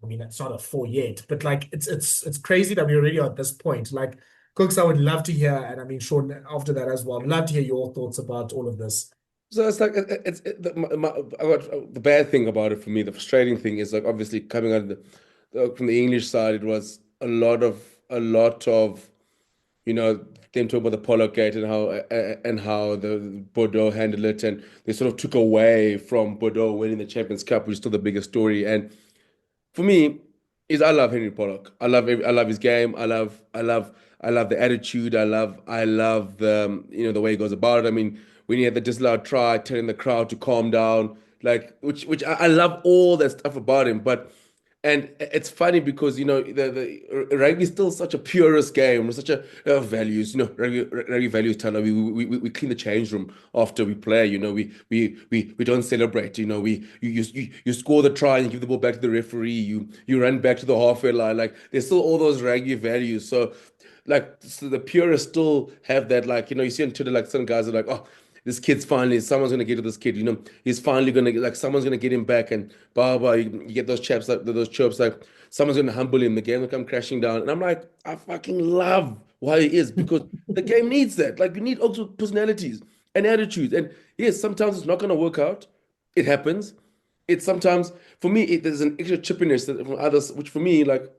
mean, it's not a 4 yet, but like it's crazy that we're already at this point. Like Kooks, I would love to hear, and I mean Shaun after that as well. I'd love to hear your thoughts about all of this. So it's like the bad thing about it for me, the frustrating thing is like obviously coming out of from the English side, it was a lot of them talking about the Polo Gate and how the Bordeaux handled it, and they sort of took away from Bordeaux winning the Champions Cup, which is still the biggest story. And for me, is I love Henry Pollock. I love his game. I love the attitude. I love the way he goes about it. I mean, when he had the disallowed try, telling the crowd to calm down, like which I love all that stuff about him. And it's funny because the rugby is still such a purist game, such a values. Rugby values. Thala. We clean the change room after we play. We don't celebrate. You score the try and you give the ball back to the referee. You run back to the halfway line. Like there's still all those rugby values. So the purists still have that. Like you see on Twitter, like some guys are like, oh, this kid's finally, someone's gonna get to this kid, he's finally gonna someone's gonna get him back, and blah blah. You get those chaps like those chirps like someone's gonna humble him, the game will come crashing down. And I'm like, I fucking love why he is, because the game needs that. Like you need also personalities and attitudes. And yes, sometimes it's not gonna work out. It happens. It's sometimes for me there's an extra chippiness from others, which for me like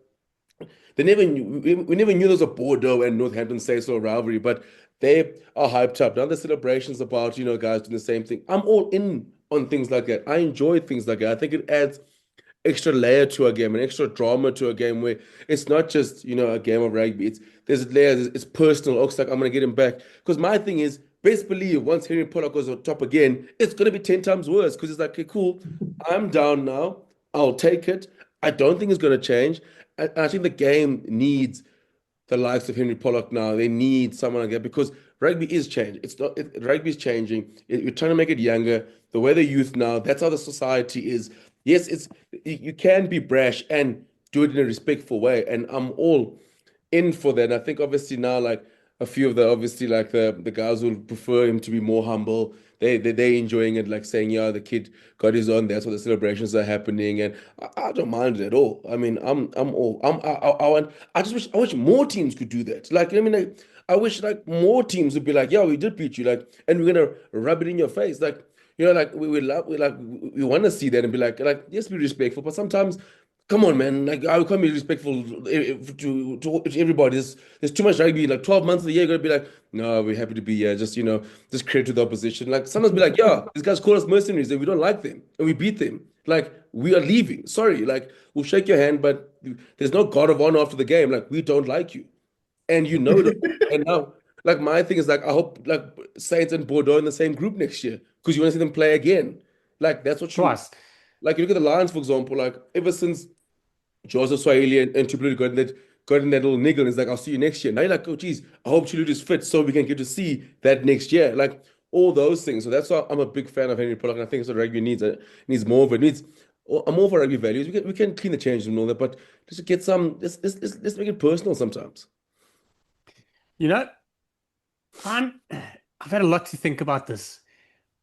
we never knew there was a Bordeaux and Northampton say so rivalry, but they are hyped up. Now the celebrations about, guys doing the same thing. I'm all in on things like that. I enjoy things like that. I think it adds extra layer to a game, an extra drama to a game where it's not just, a game of rugby. There's layers, it's personal. It's like, I'm going to get him back. Because my thing is, best believe once Henry Pollock goes on top again, it's going to be 10 times worse, because it's like, okay, cool, I'm down now. I'll take it. I don't think it's going to change. I think the game needs the likes of Henry Pollock now. They need someone like that, because rugby is changing. Rugby is changing. You're trying to make it younger. The way the youth now, that's how the society is. Yes, you can be brash and do it in a respectful way, and I'm all in for that. And I think obviously now, like a few of the guys will prefer him to be more humble. They enjoying it, like saying, yeah, the kid got his own. That's what the celebrations are happening, and I don't mind it at all. I mean, I wish more teams could do that. Like, I mean, I wish like more teams would be like, yeah, we did beat you, like, and we're gonna rub it in your face, like, like we want to see that and be like, yes, be respectful, but sometimes. Come on, man. Like, I can't be respectful to everybody. There's too much rugby. Like, 12 months of the year, you're going to be like, no, we're happy to be here. Just credit to the opposition. Like, sometimes be like, yeah, these guys call us mercenaries and we don't like them and we beat them. Like, we are leaving. Sorry. Like, we'll shake your hand, but there's no God of honor after the game. Like, we don't like you. And you know that. And now, like my thing is like I hope like Saints and Bordeaux in the same group next year because you want to see them play again. Like that's what you Twice. like. You look at the Lions, for example. Like ever since Joseph Swahili and Triple got in that little niggle, and it's like I'll see you next year. Now you're like, oh geez, I hope Chiluti is fit so we can get to see that next year. Like all those things. So that's why I'm a big fan of Henry Pollock, and I think it's what rugby needs. It needs more of it. It needs. I'm more for rugby values. We can clean the changes and all that, but just get some. Let's make it personal sometimes. You know, I'm I've had a lot to think about this.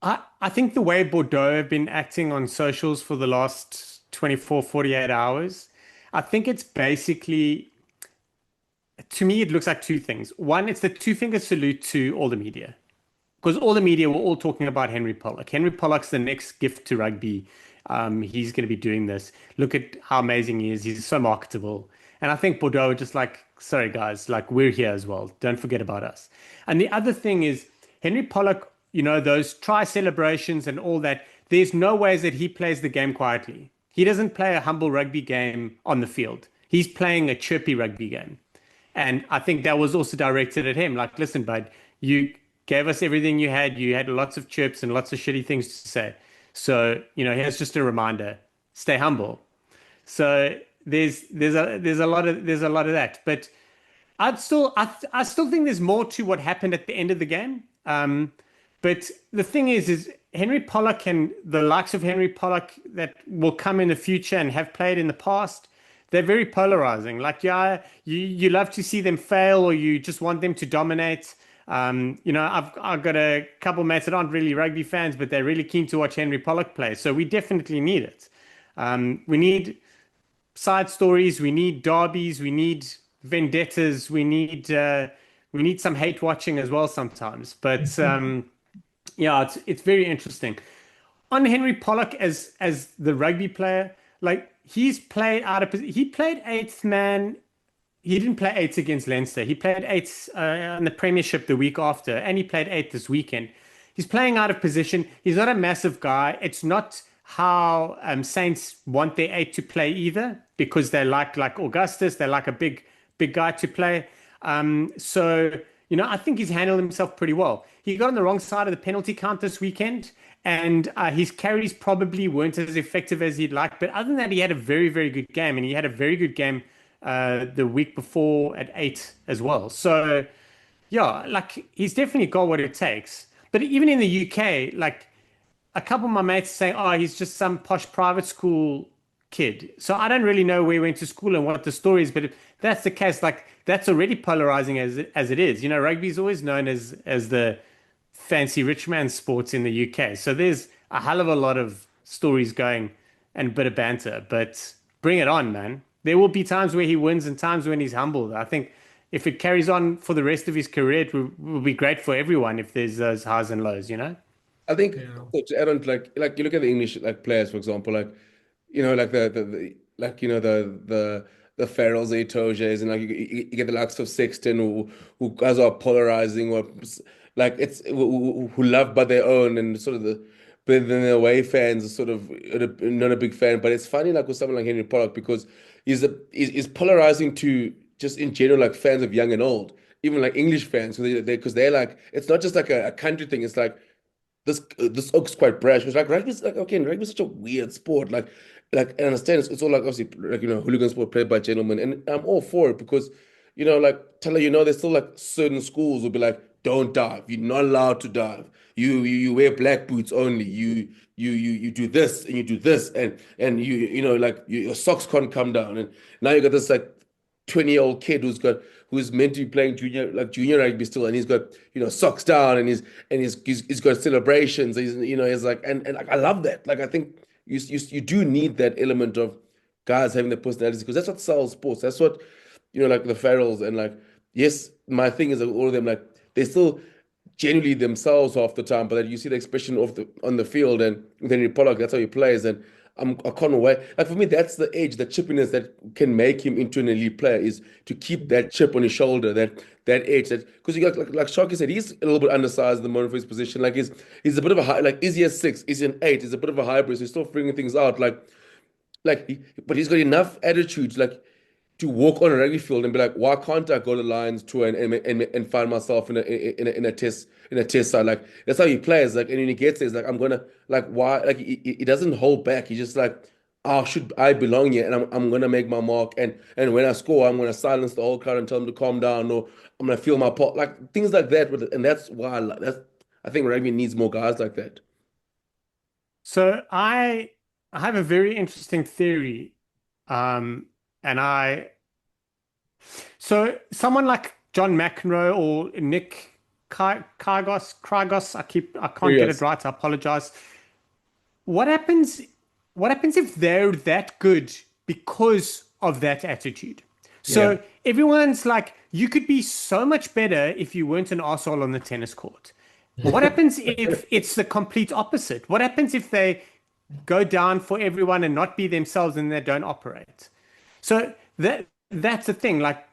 I think the way Bordeaux have been acting on socials for the last 24, 48 hours, I think it's basically, to me, it looks like two things. One, it's the two-finger salute to all the media, because all the media were all talking about Henry Pollock. Henry Pollock's the next gift to rugby. He's going to be doing this. Look at how amazing he is. He's so marketable. And I think Bordeaux are just like, sorry, guys, like we're here as well. Don't forget about us. And the other thing is Henry Pollock, those try celebrations and all that. There's no ways that he plays the game quietly. He doesn't play a humble rugby game on the field. He's playing a chirpy rugby game. And I think that was also directed at him. Like, listen, bud, you gave us everything you had. You had lots of chirps and lots of shitty things to say. So, here's just a reminder: stay humble. So there's a lot of that. But I still think there's more to what happened at the end of the game. But the thing is Henry Pollock and the likes of Henry Pollock that will come in the future and have played in the past, they're very polarizing. Like, yeah, you love to see them fail, or you just want them to dominate. I've got a couple mates that aren't really rugby fans, but they're really keen to watch Henry Pollock play. So we definitely need it. We need side stories. We need derbies. We need vendettas. We need some hate watching as well sometimes. But yeah, it's very interesting. On Henry Pollock as the rugby player, like he played eighth man. He didn't play eighth against Leinster. He played eighth in the Premiership the week after, and he played eighth this weekend. He's playing out of position. He's not a massive guy. It's not how Saints want their eight to play either, because they like Augustus. They like a big guy to play. So I think he's handled himself pretty well. He got on the wrong side of the penalty count this weekend, and his carries probably weren't as effective as he'd like. But other than that, he had a very, very good game, and he had a very good game the week before at 8 as well. So yeah, like he's definitely got what it takes. But even in the UK, like a couple of my mates saying, oh, he's just some posh private school kid. So I don't really know where he went to school and what the story is, but if that's the case, like that's already polarizing as it is. Rugby is always known as the fancy rich man sports in the UK. So there's a hell of a lot of stories going and a bit of banter, but bring it on, man. There will be times where he wins and times when he's humbled. I think if it carries on for the rest of his career, it will be great for everyone if there's those highs and lows, I think to add on, like you look at the English like players, for example, like like the Farrells, the Itojes, and like you get the likes of Sexton who guys are polarizing, or like it's who love by their own, and sort of but then the away fans are sort of not a big fan. But it's funny, like with someone like Henry Pollock, because he's polarizing to just in general, like fans of young and old, even like English fans, because they're like, it's not just like a country thing. It's like this Oak's quite brash. Because like rugby's like, okay, rugby's such a weird sport. Like I understand it's all like obviously like hooligan sport played by gentlemen, and I'm all for it because like Thala, there's still like certain schools will be like, don't dive. You're not allowed to dive. You wear black boots only. You do this and you do this and like your socks can't come down. And now you got this like 20-year-old kid who's meant to be playing junior rugby still, and he's got socks down, and he's got celebrations. He's like and like I love that. Like I think you do need that element of guys having their personalities, because that's what sells sports. That's what like the Farrells, and like yes, my thing is that all of them, like they're still genuinely themselves half the time, but that you see the expression on the field, and with Henry Pollock, that's how he plays, and I can't wait. Like for me, that's the edge, the chippiness that can make him into an elite player, is to keep that chip on his shoulder, that edge. That because you got like Sharky said, he's a little bit undersized at the moment for his position. Like he's a bit of a high, like is he a 6? Is he an 8? He's a bit of a hybrid. So he's still figuring things out. But he's got enough attitude. Like to walk on a rugby field and be like, why can't I go to Lions tour and find myself in a test side? Like that's how he plays. Like and when he gets there, he's like, I'm gonna like why like he doesn't hold back. He's just like, oh, should I belong here? And I'm gonna make my mark. And when I score, I'm gonna silence the whole crowd and tell them to calm down, or I'm gonna feel my pot, like things like that. And that's why I think rugby needs more guys like that. So I have a very interesting theory. And so someone like John McEnroe or Nick Kyrgios, I can't get it Curious. right. I apologize. What happens what happens if they're that good because of that attitude? Yeah. So everyone's like, you could be so much better if you weren't an arsehole on the tennis court. What happens if it's the complete opposite? What happens if they go down for everyone and not be themselves and they don't operate? So that's the thing. Like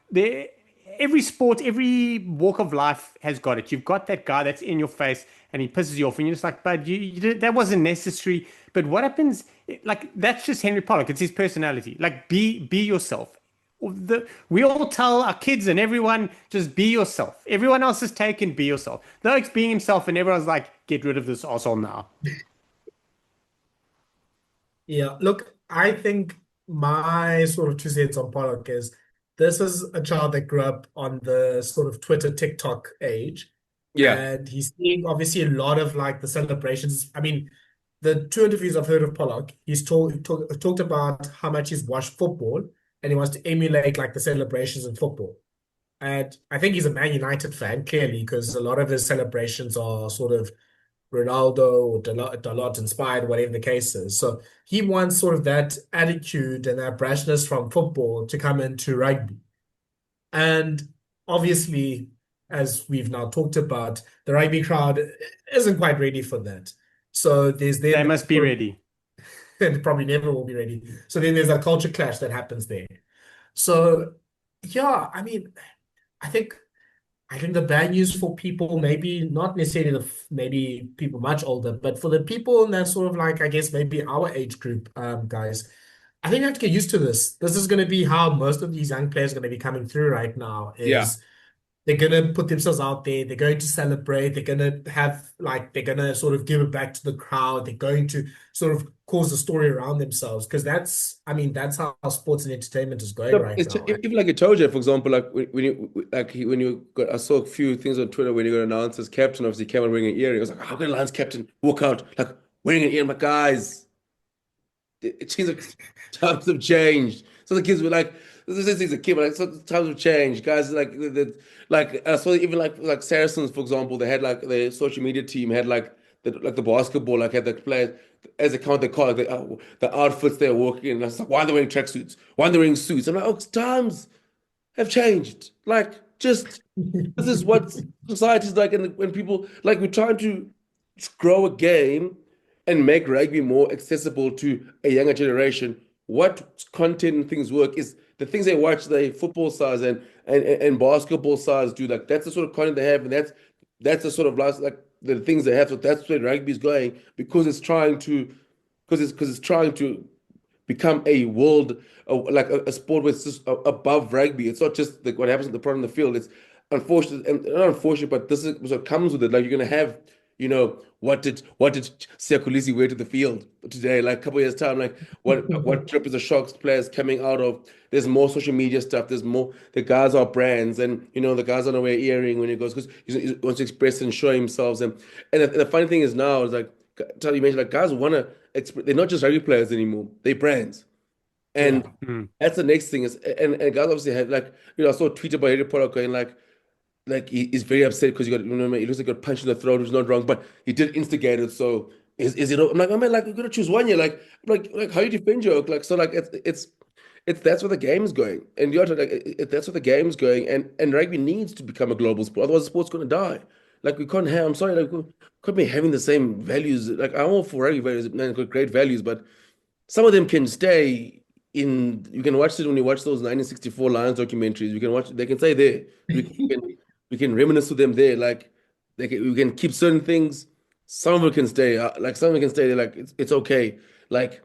every sport, every walk of life has got it. You've got that guy that's in your face and he pisses you off, and you're just like, "But that wasn't necessary." But what happens? Like that's just Henry Pollock. It's his personality. Like be yourself. We all tell our kids and everyone, just be yourself. Everyone else is taken, be yourself. Though it's being himself, and everyone's like, get rid of this asshole now. Yeah, look, I think my sort of 2 cents on Pollock is this is a child that grew up on the sort of Twitter, TikTok age, Yeah. and he's seeing obviously a lot of like the celebrations. I mean, the 2 interviews I've heard of Pollock, he's talked about how much he's watched football and he wants to emulate like the celebrations in football. And I think he's a Man United fan, clearly, because a lot of his celebrations are sort of Ronaldo or Dalot inspired, whatever the case is. So he wants sort of that attitude and that brashness from football to come into rugby. And obviously, as we've now talked about, the rugby crowd isn't quite ready for that. So there's They then must be ready. and probably never will be ready. So then there's a culture clash that happens there. So yeah, I mean, I think I think the bad news for people, maybe not necessarily maybe people much older, but for the people in that sort of like, I guess maybe our age group, guys, I think you have to get used to this. This is going to be how most of these young players are going to be coming through right now. Yeah. Is they're going to put themselves out there. They're going to celebrate. They're going to have like they're going to sort of give it back to the crowd. They're going to sort of cause a story around themselves because I mean, that's how sports and entertainment is going So right it's now. even like a Choja, for example, like when you got, I saw a few things on Twitter when you got announced as captain, obviously came out wearing an earring. I was like, how can a Lions captain walk out like wearing an earring? My guys, it seems like times have changed. So the kids were like, this is a kid, but like so times have changed. Guys like like I saw even like Saracens, for example, they had like their social media team had like the basketball, like had the players as they count the car, like the outfits they're walking in. And I was like, why are they wearing tracksuits? Why are they wearing suits? I'm like, oh, times have changed. Like, just this is what society is like, and when people like we're trying to grow a game and make rugby more accessible to a younger generation. What content and things work is the things they watch, the football sides and basketball sides do. Like that's the sort of content they have, and that's the sort of like the things they have. So that's where rugby is going because it's trying to because it's trying to become a world like a sport where it's just above rugby. It's not just what happens at the front of the field. It's unfortunate and not unfortunate, but this is what comes with it. Like you're gonna have, what did Siya wear to the field today? Like a couple of years time, like what trip is the Sharks players coming out of? There's more social media stuff. There's more. The guys are brands, and the guys don't wear earring when he goes because he wants to express and show himself. And the funny thing is now is like Tell you mentioned like guys want to they're not just rugby players anymore. They're brands. And Yeah. that's the next thing is and guys obviously have like I saw a tweet about Henry Pollock going like he's very upset because he looks like he got punched in the throat, which is not wrong, but he did instigate it. So is it? I'm like, oh man, like we're gonna choose one year. Like how you defend your like so like it's that's where the game's going, and you have to that's where the game's going, and rugby needs to become a global sport. Otherwise, the sport's gonna die. Like we can't have. I'm sorry, like we can't be having the same values. Like I'm all for rugby values, man, got great values, but some of them can stay in. You can watch it when you watch those 1964 Lions documentaries. You can watch. They can stay there. We can reminisce to them there. Like we can keep certain things. Some of it can stay. Like some of it can stay there. Like it's okay. Like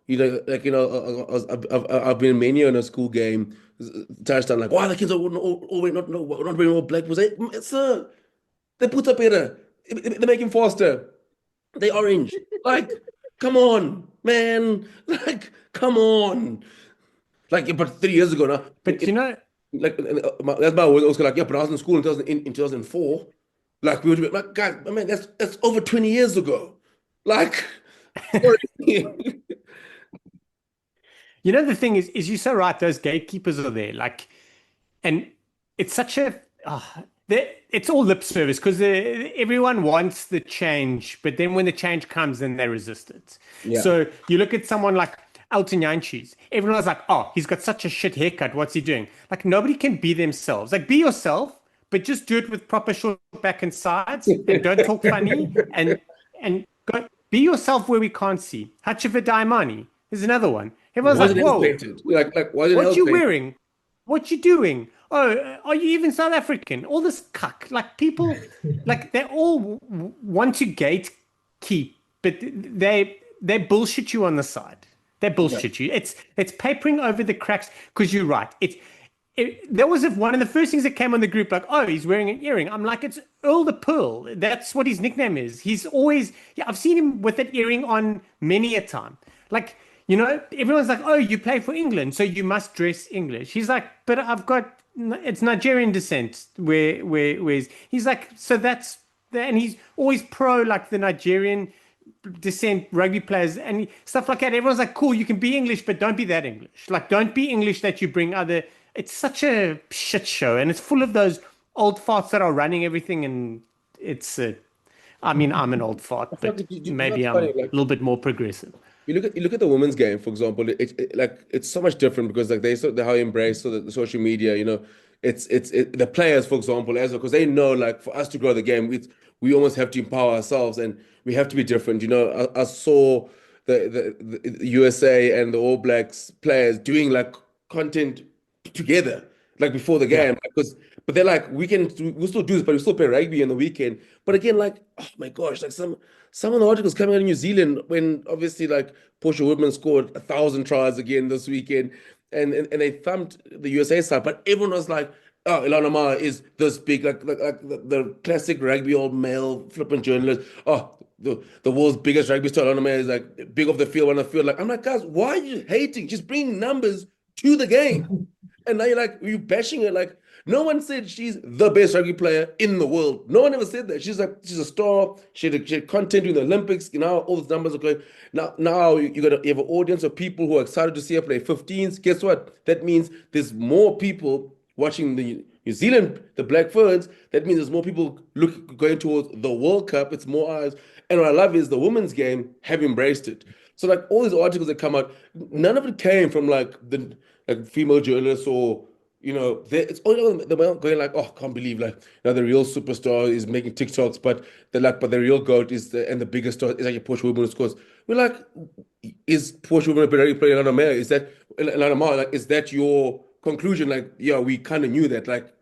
I've been many in a school game, touchdown, like, why the kids are always not wearing all black. Was it, sir? They put up better. They make him faster. They orange. Like, come on, man. Like, come on. Like, but 3 years ago now, But that's my words. Also, like, yeah, but I was in school in 2004. Like, we were like, guys, I mean, that's over 20 years ago. Like, sorry. the thing is you're so right. Those gatekeepers are there, like, and it's such a, it's all lip service because everyone wants the change, but then when the change comes, then they resist it. Yeah. So you look at someone like Elton Jantjies. Everyone's like, oh, he's got such a shit haircut. What's he doing? Like, nobody can be themselves. Like, be yourself, but just do it with proper short back and sides, and don't talk funny, and be yourself where we can't see. Hachiva Daimani is another one. Everyone's like, whoa, what you wearing? What you doing? Oh, are you even South African? All this cuck. Like, people, like, they all want to gatekeep, but they bullshit you on the side. They bullshit you. It's papering over the cracks because you're right. That was one of the first things that came on the group, like, oh, he's wearing an earring. I'm like, it's Earl the Pearl. That's what his nickname is. He's always, I've seen him with that earring on many a time. Like, everyone's like, oh, you play for England, so you must dress English. He's like, but it's Nigerian descent. He's like, so that's, and he's always pro, like, the Nigerian descent rugby players and stuff like that. Everyone's like, cool, you can be English, but don't be that English. Like, don't be English that you bring other. It's such a shit show, and it's full of those old farts that are running everything. And it's, I mean, I'm an old fart, but maybe I'm a little bit more progressive. You look at the women's game, for example. It's so much different because like they how embrace the social media. It's the players, for example, as well, because they know, like, for us to grow the game, we almost have to empower ourselves and we have to be different. I saw the USA and the All Blacks players doing like content together, like before the game, but they're like, we'll still do this, but we still play rugby on the weekend. But again, like, oh my gosh, like some of the articles coming out of New Zealand when obviously like Portia Woodman scored 1,000 tries again this weekend, and they thumped the USA side, but everyone was like, oh, Ilona Maher is this big, like the classic rugby old male flippant journalist. Oh, the world's biggest rugby star, Ilona Maher, is like big off the field, on the field. Like, I'm like, guys, why are you hating? Just bring numbers to the game. And now you're bashing her. Like, no one said she's the best rugby player in the world. No one ever said that. She's a star. She had content in the Olympics. All those numbers are going. Now you have an audience of people who are excited to see her play 15s. Guess what? That means there's more people watching the New Zealand, the Black Ferns. That means there's more people going towards the World Cup. It's more eyes. And what I love is the women's game have embraced it. So like all these articles that come out, none of it came from like the female journalists or it's only the male going like, oh, can't believe like the real superstar is making TikToks, but the real goat is the biggest star is like a Portia Woodman, of course. We're like, is Portia Woodman a better player than Ilona Maher? Is that Ilona Maher? Like, is that your conclusion? Like, yeah, we kind of knew that. Like,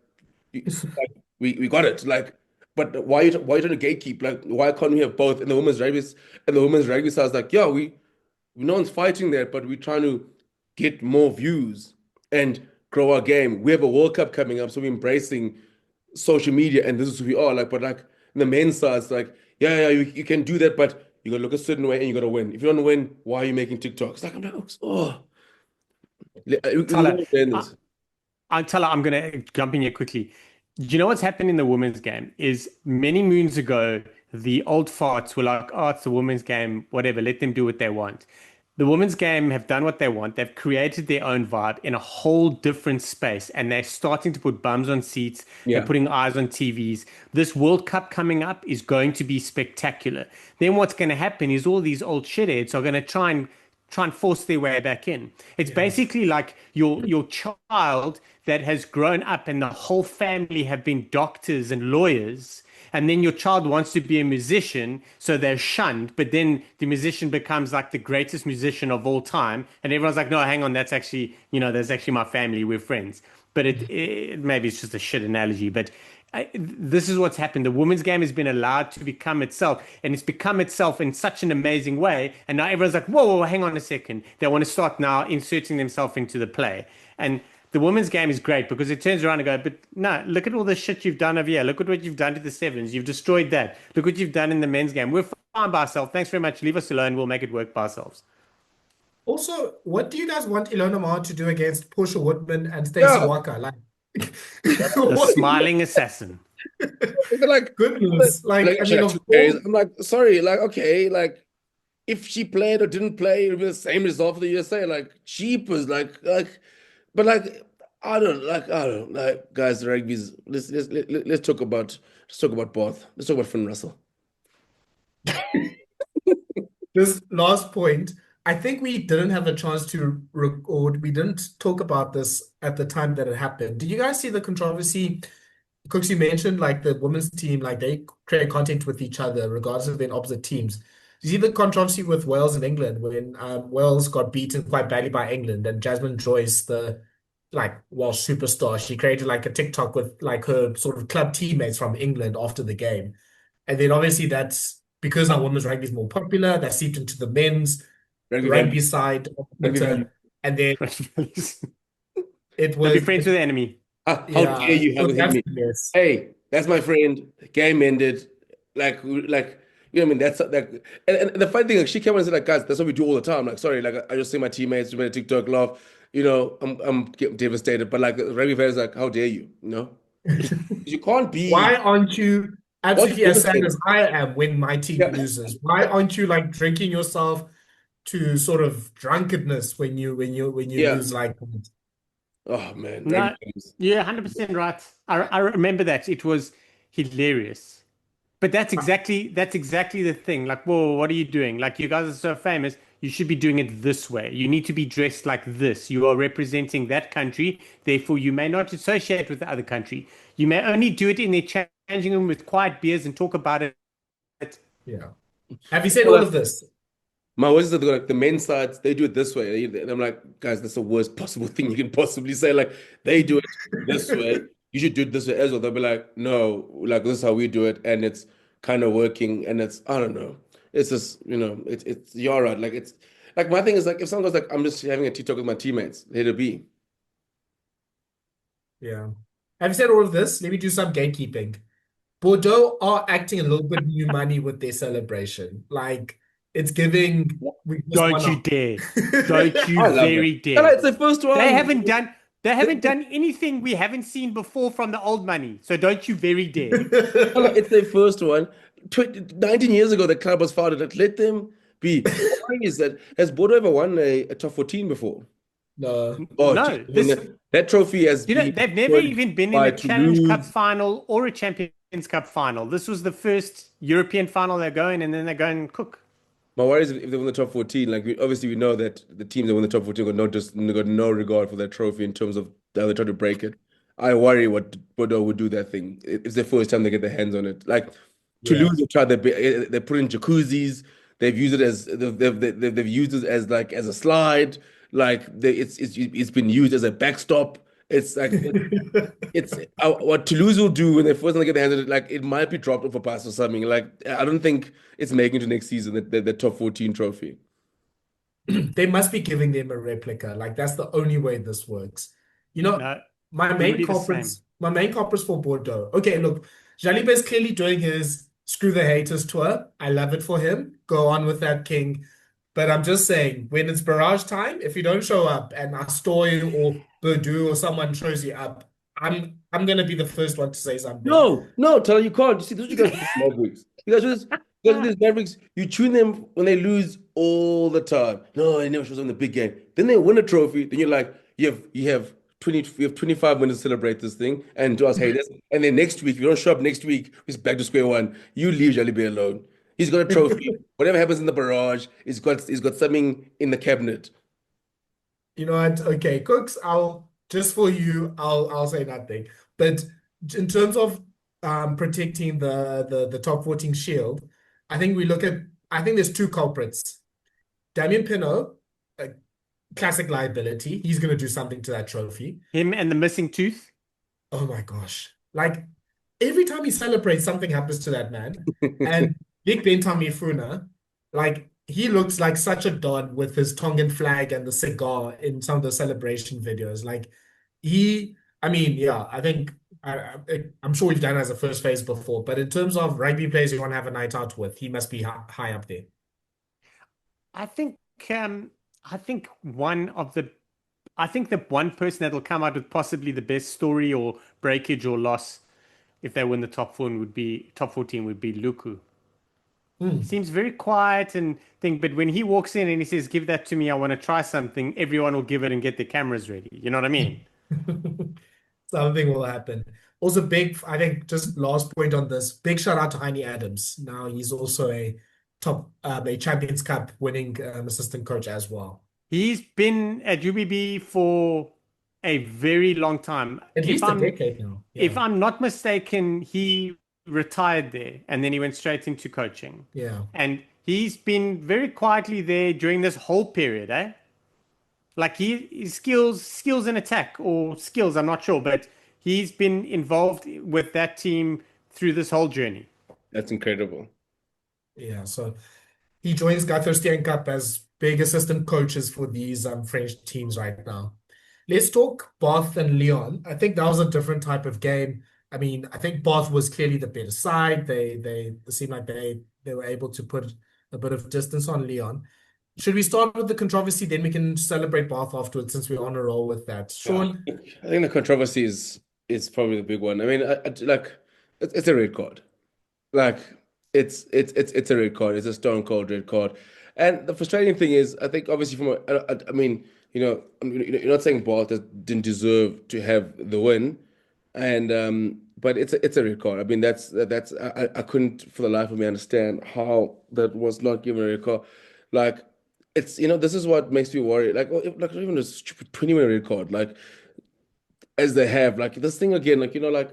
we got it. Like, but why are you trying to gatekeep? Like, why can't we have both? And the women's rugby side is like, yeah, no one's fighting that, but we're trying to get more views and grow our game. We have a World Cup coming up, so we're embracing social media, and this is who we are. Like, but like the men's side, it's like, yeah, you can do that, but you gotta look a certain way and you gotta win. If you don't win, why are you making TikToks? Like, I'm like, oh. Thala, I'm gonna jump in here quickly. Do you know what's happened in the women's game? Is many moons ago, the old farts were like, oh, it's the women's game, whatever, let them do what they want. The women's game have done what they want. They've created their own vibe in a whole different space, and they're starting to put bums on seats. Yeah. They're putting eyes on TVs. This World Cup coming up is going to be spectacular. Then what's going to happen is all these old shitheads are going to try and force their way back in. It's basically like your child that has grown up and the whole family have been doctors and lawyers, and then your child wants to be a musician, so they're shunned, but then the musician becomes like the greatest musician of all time, and everyone's like, no, hang on, that's actually, that's actually my family, we're friends. But it maybe it's just a shit analogy, but this is what's happened. The women's game has been allowed to become itself, and it's become itself in such an amazing way. And now everyone's like, whoa, hang on a second. They want to start now inserting themselves into the play. And the women's game is great because it turns around and go, but no, look at all the shit you've done over here. Look at what you've done to the sevens. You've destroyed that. Look what you've done in the men's game. We're fine by ourselves. Thanks very much. Leave us alone. We'll make it work by ourselves. Also, what do you guys want Ilona Maher to do against Portia Woodman and Stacey Yeah. Walker? Like, The smiling assassin. They're like, goodness. Like, I mean, of days. course, I'm like, sorry, like, okay, like, if she played or didn't play, it would be the same result for the USA. Like, cheapers, but like, I don't like, guys. The rugby's. Let's talk about Bath. Let's talk about Finn Russell. this last point, I think we didn't have a chance to record. We didn't talk about this at the time that it happened. Did you guys see the controversy? Cooks, you mentioned like the women's team, like they create content with each other, regardless of their opposite teams. Did you see the controversy with Wales and England when Wales got beaten quite badly by England and Jasmine Joyce, the like Welsh superstar, she created like a TikTok with like her sort of club teammates from England after the game. And then obviously that's because our women's rugby is more popular, that seeped into the men's rugby side of Twitter. And then it Don't be was, friends with the enemy. How yeah, dare you have it hit was me? mess. Hey, that's my friend. Game ended. Like you know what I mean? That's like, and the funny thing, like, she came and said, like, guys, that's what we do all the time. Like, sorry, like I just see my teammates doing a TikTok laugh. You know, I'm devastated. But like, rugby fans, like, how dare you? You know, you can't be. Why aren't you absolutely as sad devastated? as I am when my team Yeah. loses? Why aren't you like drinking yourself to sort of drunkenness when you Yeah. lose like that? Oh man, No, rugby fans. you're 100% right. I remember that. It was hilarious. But that's exactly the thing. Like, whoa, what are you doing? Like, you guys are so famous. You should be doing it this way. You need to be dressed like this. You are representing that country. Therefore, you may not associate with the other country. You may only do it in their changing room with quiet beers and talk about it. Yeah. Have you said Well, all of this? My words is that like the men's sides, they do it this way. I'm like, guys, that's the worst possible thing you can possibly say. Like, they do it this way. You should do it this way as well. They'll be like, no, like this is how we do it, and it's kind of working. And it's I don't know. It's just it's you're right. Like it's like my thing is like if someone goes like I'm just having a TikTok with my teammates, let it be. Yeah. Have you said all of this? Let me do some gatekeeping. Bordeaux are acting a little bit new money with their celebration. Like it's giving. We just Don't won you up. dare. Don't you I love very it. Yeah, dare. it's the first one. They haven't done anything we haven't seen before from the old money. So don't you very dare. It's their first one. 19 years ago, the club was founded. Let them be. Why is that? Has Bordeaux ever won a top 14 before? No. Oh, No, geez, that trophy has been they've never won even been in by a Challenge Cup Toulouse. final or a Champions Cup final. This was the first European final they're going, and then they're going cook. My worry is if they win the top 14, like obviously we know that the teams that win the top 14 got no regard for that trophy in terms of how they try to break it. I worry what Bordeaux would do that thing. It's the first time they get their hands on it. Like Yeah. Toulouse have tried they put in jacuzzis. They've used it as they've used it as like as a slide. Like it's been used as a backstop. It's like it's what Toulouse will do when they first get their hands on it. Like it might be dropped off a pass or something. Like I don't think it's making it to next season the top 14 trophy. They must be giving them a replica. Like that's the only way this works. You know, No, my it main would be the culprits, my main culprits for Bordeaux. Okay, look, Jalibert's clearly doing his screw the haters tour. I love it for him. Go on with that, King. But I'm just saying, when it's barrage time, if you don't show up and Astoy or Bordeaux or someone shows you up, I'm gonna be the first one to say something. No, Tell you can't. You see, those you guys are Mavericks. You guys are these Mavericks. You tune them when they lose all the time. No, it never shows up in the big game. Then they win a trophy. Then you're like, you have 25 minutes to celebrate this thing and to us haters. And then next week, if you don't show up next week, it's back to square one. You leave Jalibert alone. He's got a trophy. Whatever happens in the barrage, he's got something in the cabinet. You know what? Okay, Cooks, I'll just for you, I'll say nothing. But in terms of protecting the top 14 shield, I think there's two culprits. Damien Pinot, a classic liability. He's gonna do something to that trophy. him and the missing tooth. Oh my gosh. Like every time he celebrates, something happens to that man. And Big Ben Tameifuna, like he looks like such a don with his Tongan flag and the cigar in some of the celebration videos. Like I mean, yeah, I think I'm sure we've done it as a first phase before, but in terms of rugby players you want to have a night out with, he must be high up there. I think I think I think the one person that'll come out with possibly the best story or breakage or loss if they win the top 14 would be Lucu. He Hmm. seems very quiet and thing, but when he walks in and he says, "Give that to me, I want to try something," everyone will give it and get their cameras ready. You know what I mean? Something will happen. Also, I think, just last point on this, big shout out to Heine Adams. Now he's also a Champions Cup winning assistant coach as well. He's been at UBB for a very long time. At least a decade now. If Yeah. I'm not mistaken, he retired there and then he went straight into coaching. Yeah. And he's been very quietly there during this whole period, eh? Like his skills in attack or skills, I'm not sure, but he's been involved with that team through this whole journey. That's incredible. Yeah. So he joins Gauthiersteen Cup as big assistant coaches for these French teams right now. Let's talk Bath and Lyon. I think that was a different type of game. I mean, I think Bath was clearly the better side. They seemed like they were able to put a bit of distance on Lyon. Should we start with the controversy? Then we can celebrate Bath afterwards since we're on a roll with that. Yeah. Shaun, I think the controversy is probably the big one. I mean, like it's a red card. Like it's a red card. It's a stone cold red card. And the frustrating thing is, I think obviously I mean, you're not saying Bath didn't deserve to have the win, and but it's a red card. I mean, that's I couldn't for the life of me understand how that was not given a red card. Like it's this is what makes me worry. Like like even a stupid 20-minute red card, like as they have like this thing again, like like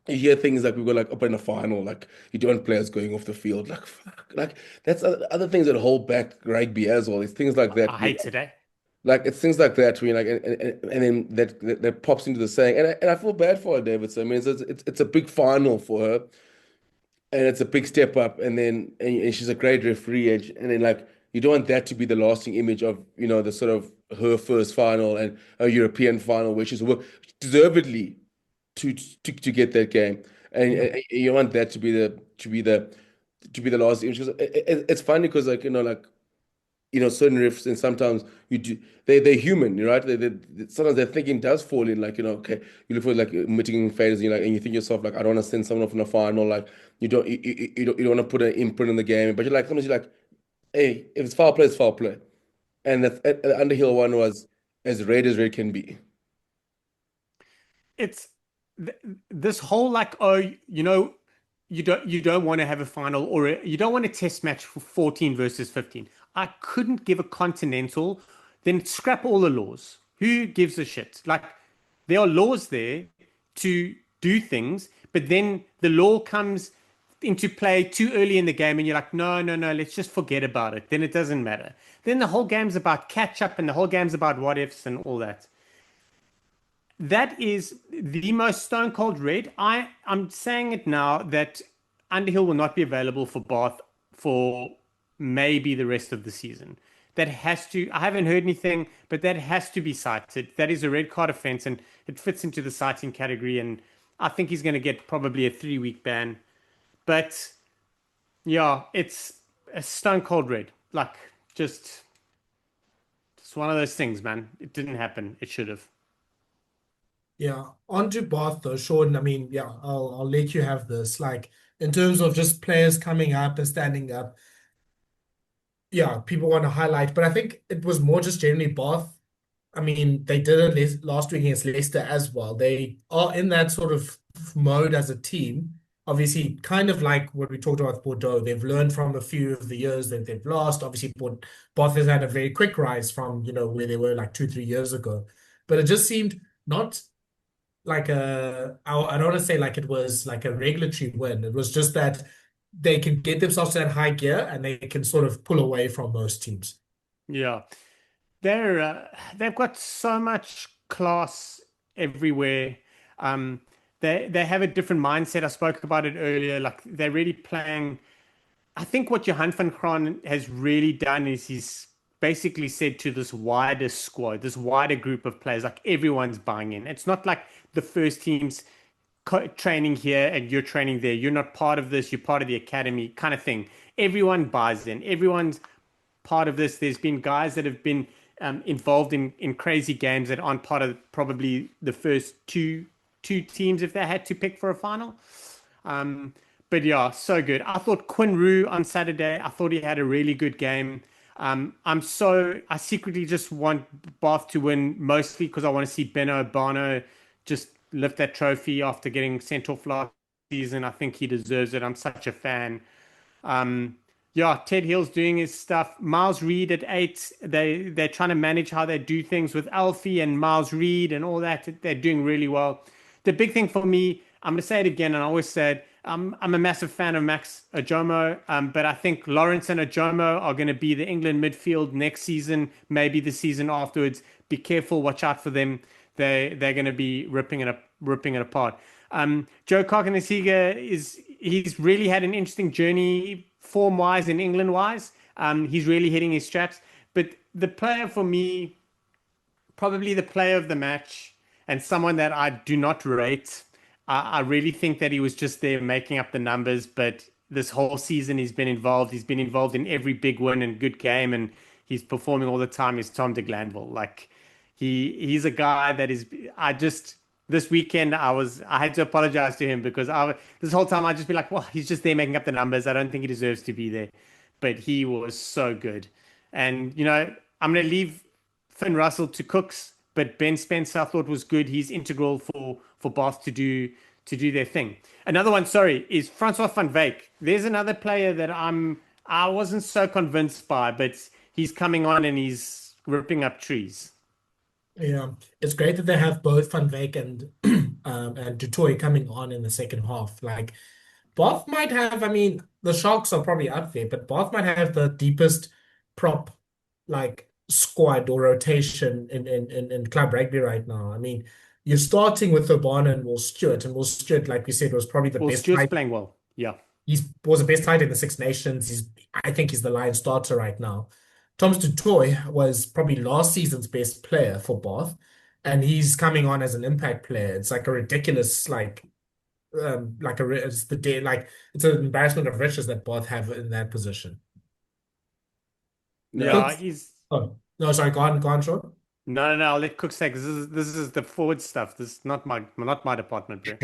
you hear things like we go like up in the final, like you don't want players going off the field, like fuck, like that's other things that hold back rugby as well. It's things like that. I hate today. Like it's things like that where like and then that pops into the saying, and I feel bad for her, David. So I mean, it's a big final for her, and it's a big step up, and then and she's a great referee, and then like you don't want that to be the lasting image of the sort of her first final and a European final, where she's worked deservedly to get that game, and you want that to be the last image. 'Cause it's funny because like like certain riffs, and sometimes you do they're human, right? Sometimes their thinking does fall in like okay, you look for like mitigating factors, and you like and you think to yourself like I don't want to send someone off in a final, like you don't want to put an imprint in the game, but you're like sometimes you're like hey, if it's foul play, it's foul play, and the Underhill one was as red can be. It's this whole like, oh, you don't want to have a final or you don't want a test match for 14 versus 15. I couldn't give a continental, then scrap all the laws. Who gives a shit? Like there are laws there to do things, but then the law comes into play too early in the game and you're like, no, let's just forget about it. Then it doesn't matter. Then the whole game's about catch up and the whole game's about what ifs and all that. That is the most stone cold red. I'm saying it now that Underhill will not be available for Bath for maybe the rest of the season. That has to, I haven't heard anything, but that has to be cited. That is a red card offense and it fits into the citing category. And I think he's going to get probably a 3-week ban. But yeah, it's a stone cold red. Like just one of those things, man. It didn't happen. It should have. yeah, on to Bath though, Shaun. I mean, yeah, I'll let you have this. Like in terms of just players coming up and standing up, yeah, people want to highlight, but I think it was more just generally Bath. I mean, they did it last week against Leicester as well. They are in that sort of mode as a team. Obviously, kind of like what we talked about with Bordeaux, they've learned from a few of the years that they've lost. Obviously, Bath has had a very quick rise from, where they were like 2, 3 years ago. But it just seemed not like I don't want to say like it was like a regulatory win. It was just that they can get themselves to that high gear and they can sort of pull away from most teams. Yeah. They've got so much class everywhere. they have a different mindset. I spoke about it earlier. Like they're really playing. I think what Johan van Graan has really done is he's basically said to this wider squad, this wider group of players, like everyone's buying in. It's not like the first team's training here and you're training there. You're not part of this. You're part of the academy kind of thing. Everyone buys in. Everyone's part of this. There's been guys that have been involved in crazy games that aren't part of probably the first two teams if they had to pick for a final. But yeah, so good. I thought Quinn Roux on Saturday, I thought he had a really good game. I secretly just want Bath to win mostly because I want to see Benno Bano just lift that trophy after getting sent off last season. I think he deserves it. I'm such a fan. Yeah, Ted Hill's doing his stuff. Miles Reed at 8. They're trying to manage how they do things with Alfie and Miles Reed and all that. They're doing really well. The big thing for me, I'm going to say it again, and I always said, I'm a massive fan of Max Ojomo, but I think Lawrence and Ojomo are going to be the England midfield next season, maybe the season afterwards. Be careful, watch out for them. They're going to be ripping it apart. Joe Carcanasiga he's really had an interesting journey form-wise and England-wise. He's really hitting his straps. But the player for me, probably the player of the match, and someone that I do not rate. I really think that he was just there making up the numbers, but this whole season he's been involved. He's been involved in every big win and good game, and he's performing all the time. Is Tom de Glanville. Like he's a guy that is. This weekend I had to apologize to him because this whole time I'd just be like, well, he's just there making up the numbers. I don't think he deserves to be there, but he was so good. And I'm going to leave Finn Russell to Kooks. But Ben Spencer I thought was good. He's integral for Bath to do their thing. Another one, sorry, is Francois van Wyk. There's another player that I wasn't so convinced by, but he's coming on and he's ripping up trees. Yeah, it's great that they have both Van Wyk and Du Toit coming on in the second half. Like Bath might have, I mean, the Sharks are probably up there, but Bath might have the deepest prop like squad or rotation in club rugby right now. I mean, you're starting with Obana and Will Stewart, and Will Stewart, like we said, was probably the best. Stewart's playing well. Yeah. He was the best tight in the Six Nations. I think he's the Lion starter right now. Thomas du Toit was probably last season's best player for Bath, and he's coming on as an impact player. It's like a ridiculous, it's an embarrassment of riches that Bath have in that position. Yeah, Oh, no, sorry, go on, Sean. No, I'll let Kooks take. This is the forward stuff. This is not my department, bro.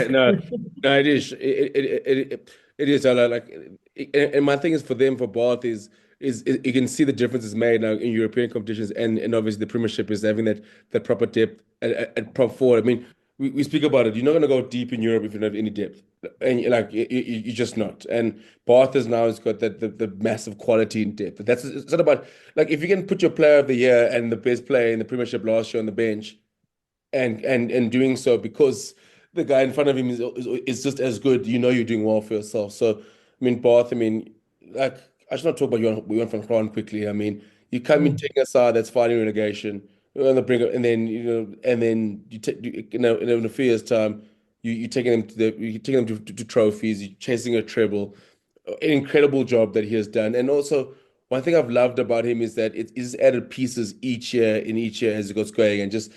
No, it is. It is. And my thing is for them, for Bath is you can see the difference is made now in European competitions, and obviously the Premiership is having that proper depth at prop forward. I mean, we speak about it. You're not going to go deep in Europe if you don't have any depth, and you're just not. And Bath has got the massive quality and depth. It's not about like if you can put your player of the year and the best player in the Premiership last year on the bench, and doing so because the guy in front of him is just as good. You're doing well for yourself. So I mean, Bath. I mean, like I should not talk about Johan van Graan quickly. I mean, you come in taking a side that's fighting relegation. On the brink, and then you take in a few years' time, you're taking them to trophies. You're chasing a treble. An incredible job that he has done, and also one thing I've loved about him is that it's added pieces each year as it goes going, and just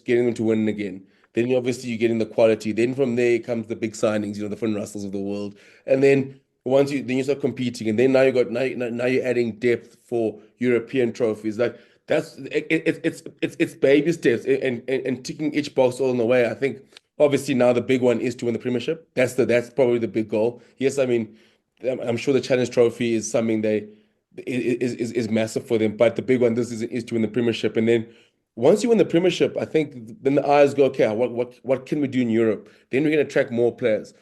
getting them to win again. Then obviously you're getting the quality. Then from there comes the big signings, the Finn Russells of the world, and then once you start competing, and then now you're adding depth for European trophies like. It's baby steps and ticking each box all in the way. I think obviously now the big one is to win the Premiership. That's probably the big goal. Yes, I mean I'm sure the Challenge Trophy is something is massive for them, but the big one is to win the Premiership. And then once you win the Premiership, I think then the eyes go, okay, what can we do in Europe? Then we're going to attract more players,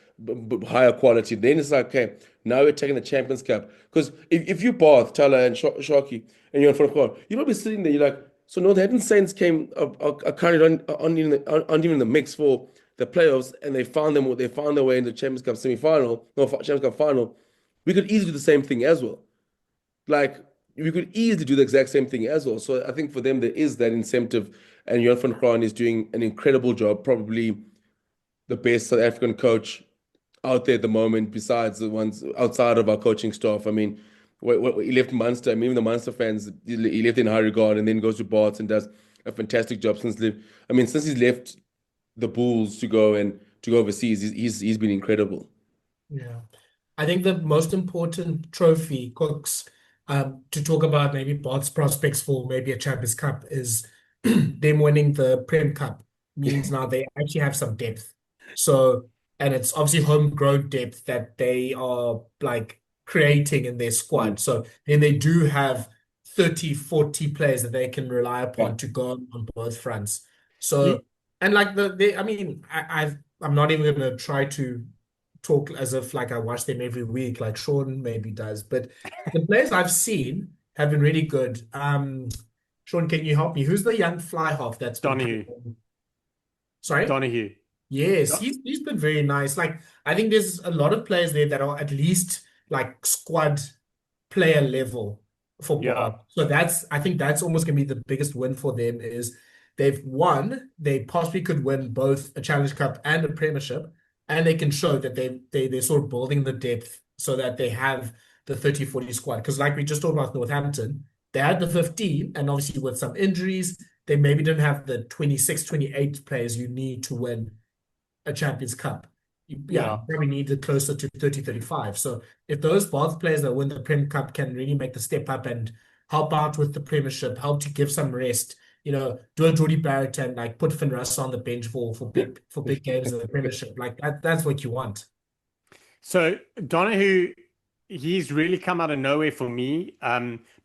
higher quality. Then it's like, okay, now we're taking the Champions Cup. Because if you Bath, Thala and Sharky, and you're in front of court, you'll be sitting there, you're like, so Northampton Saints are currently aren't even in the mix for the playoffs, and they found their way in the Champions Cup semi-final, no, Champions Cup final. We could easily do the same thing as well. Like, we could easily do the exact same thing as well. So I think for them, there is that incentive, and Johan van Graan is doing an incredible job, probably the best South African coach out there at the moment, besides the ones outside of our coaching staff. I mean, he left Munster. I mean, even the Munster fans, he left in high regard, and then goes to Bath and does a fantastic job since he's left the Bulls to go overseas. He's been incredible. Yeah. I think the most important trophy, Cooks, to talk about maybe Bath's prospects for maybe a Champions Cup is them winning the Prem Cup means now they actually have some depth. So, and it's obviously homegrown depth that they are like creating in their squad. So then they do have 30, 40 players that they can rely upon to go on both fronts. So, and like I mean, I'm not even going to try to talk as if like I watch them every week, like Shaun maybe does. But the players I've seen have been really good. Shaun, can you help me? Who's the young fly half that's been Donahue. Sorry? Donahue. Yes, he's been very nice. Like I think there's a lot of players there that are at least like squad player level for Bath. So I think that's almost gonna be the biggest win for them is they possibly could win both a Challenge Cup and a Premiership, and they can show that they're sort of building the depth so that they have the 30, 40 squad. Because like we just talked about Northampton, they had the 15, and obviously with some injuries, they maybe didn't have the 26, 28 players you need to win a Champions Cup. You probably need it closer to 30, 35. So if those Bath players that win the Prem Cup can really make the step up and help out with the Premiership, help to give some rest, do a Jordy Barrett and like put Finn Russ on the bench for big games in the Premiership. Like that's what you want. So Donahue, he's really come out of nowhere for me.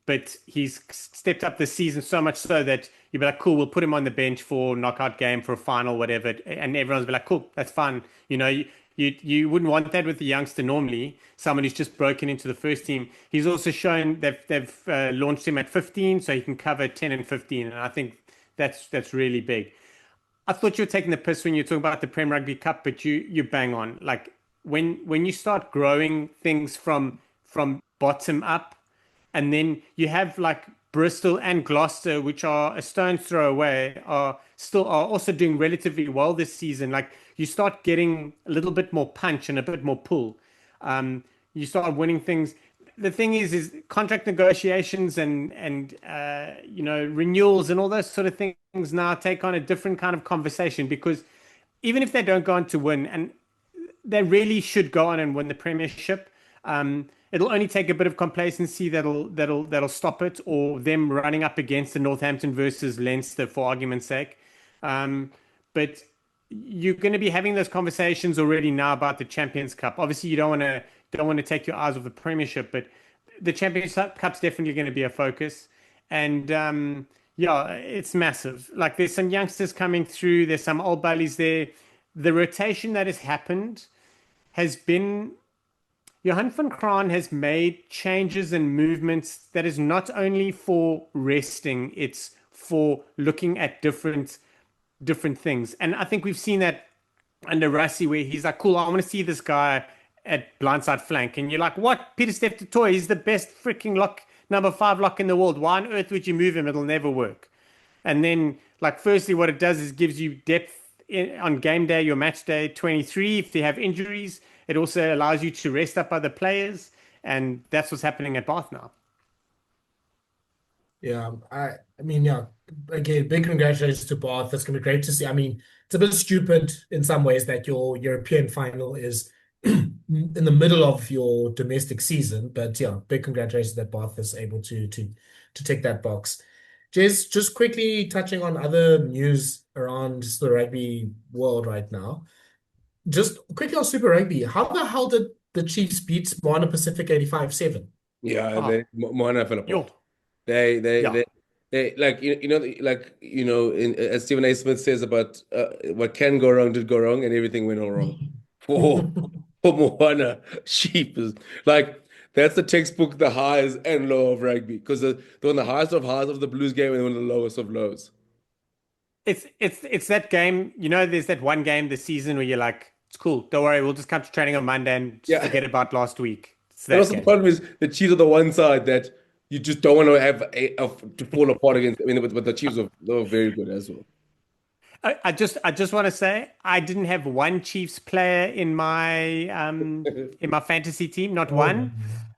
But he's stepped up this season so much so that you'd be like, cool, we'll put him on the bench for knockout game, for a final, whatever. And everyone's be like, cool, that's fun. You wouldn't want that with the youngster normally, someone who's just broken into the first team. He's also shown that they've launched him at 15, so he can cover 10 and 15. And I think that's really big. I thought you were taking the piss when you were talking about the Prem Rugby Cup, but you bang on. Like when you start growing things from bottom up, and then you have like Bristol and Gloucester, which are a stone's throw away, are also doing relatively well this season. Like you start getting a little bit more punch and a bit more pull. You start winning things. The thing is contract negotiations and renewals and all those sort of things now take on a different kind of conversation, because even if they don't go on to win, and they really should go on and win the Premiership, it'll only take a bit of complacency that'll stop it, or them running up against the Northampton versus Leinster, for argument's sake. But you're going to be having those conversations already now about the Champions Cup. Obviously, you don't want to take your eyes off the Premiership, but the Champions Cup's definitely going to be a focus. And it's massive. Like there's some youngsters coming through. There's some old buddies there. The rotation that has happened has been. Johan van Kraan has made changes and movements that is not only for resting, it's for looking at different things. And I think we've seen that under Rassie, where he's like, cool, I want to see this guy at blindside flank. And you're like, what? Peter Steph Toy, he's the best freaking number 5 lock in the world. Why on earth would you move him? It'll never work. And then, like, firstly, what it does is gives you depth on game day, your match day 23, if they have injuries. It also allows you to rest up other players, and that's what's happening at Bath now. Yeah, I mean, yeah, again, big congratulations to Bath. That's going to be great to see. I mean, it's a bit stupid in some ways that your European final is in the middle of your domestic season, but yeah, big congratulations that Bath is able to tick that box. Jez, just quickly touching on other news around the rugby world right now. Just quickly on Super Rugby, how the hell did the Chiefs beat Moana Pasifika 85-7? Yeah, Moana fell apart. They like as Stephen A. Smith says about what can go wrong did go wrong, and everything went all wrong. For Moana, sheep is like that's the textbook, the highs and low of rugby, because they're on the highest of highs of the Blues game and on the lowest of lows. It's that game, there's that one game this season where you're like, it's cool, don't worry, we'll just come to training on Monday and forget about last week. And also the problem is the Chiefs are the one side that you just don't want to have to fall apart against. I mean, but the Chiefs are very good as well. I just want to say I didn't have one Chiefs player in my fantasy team, not one.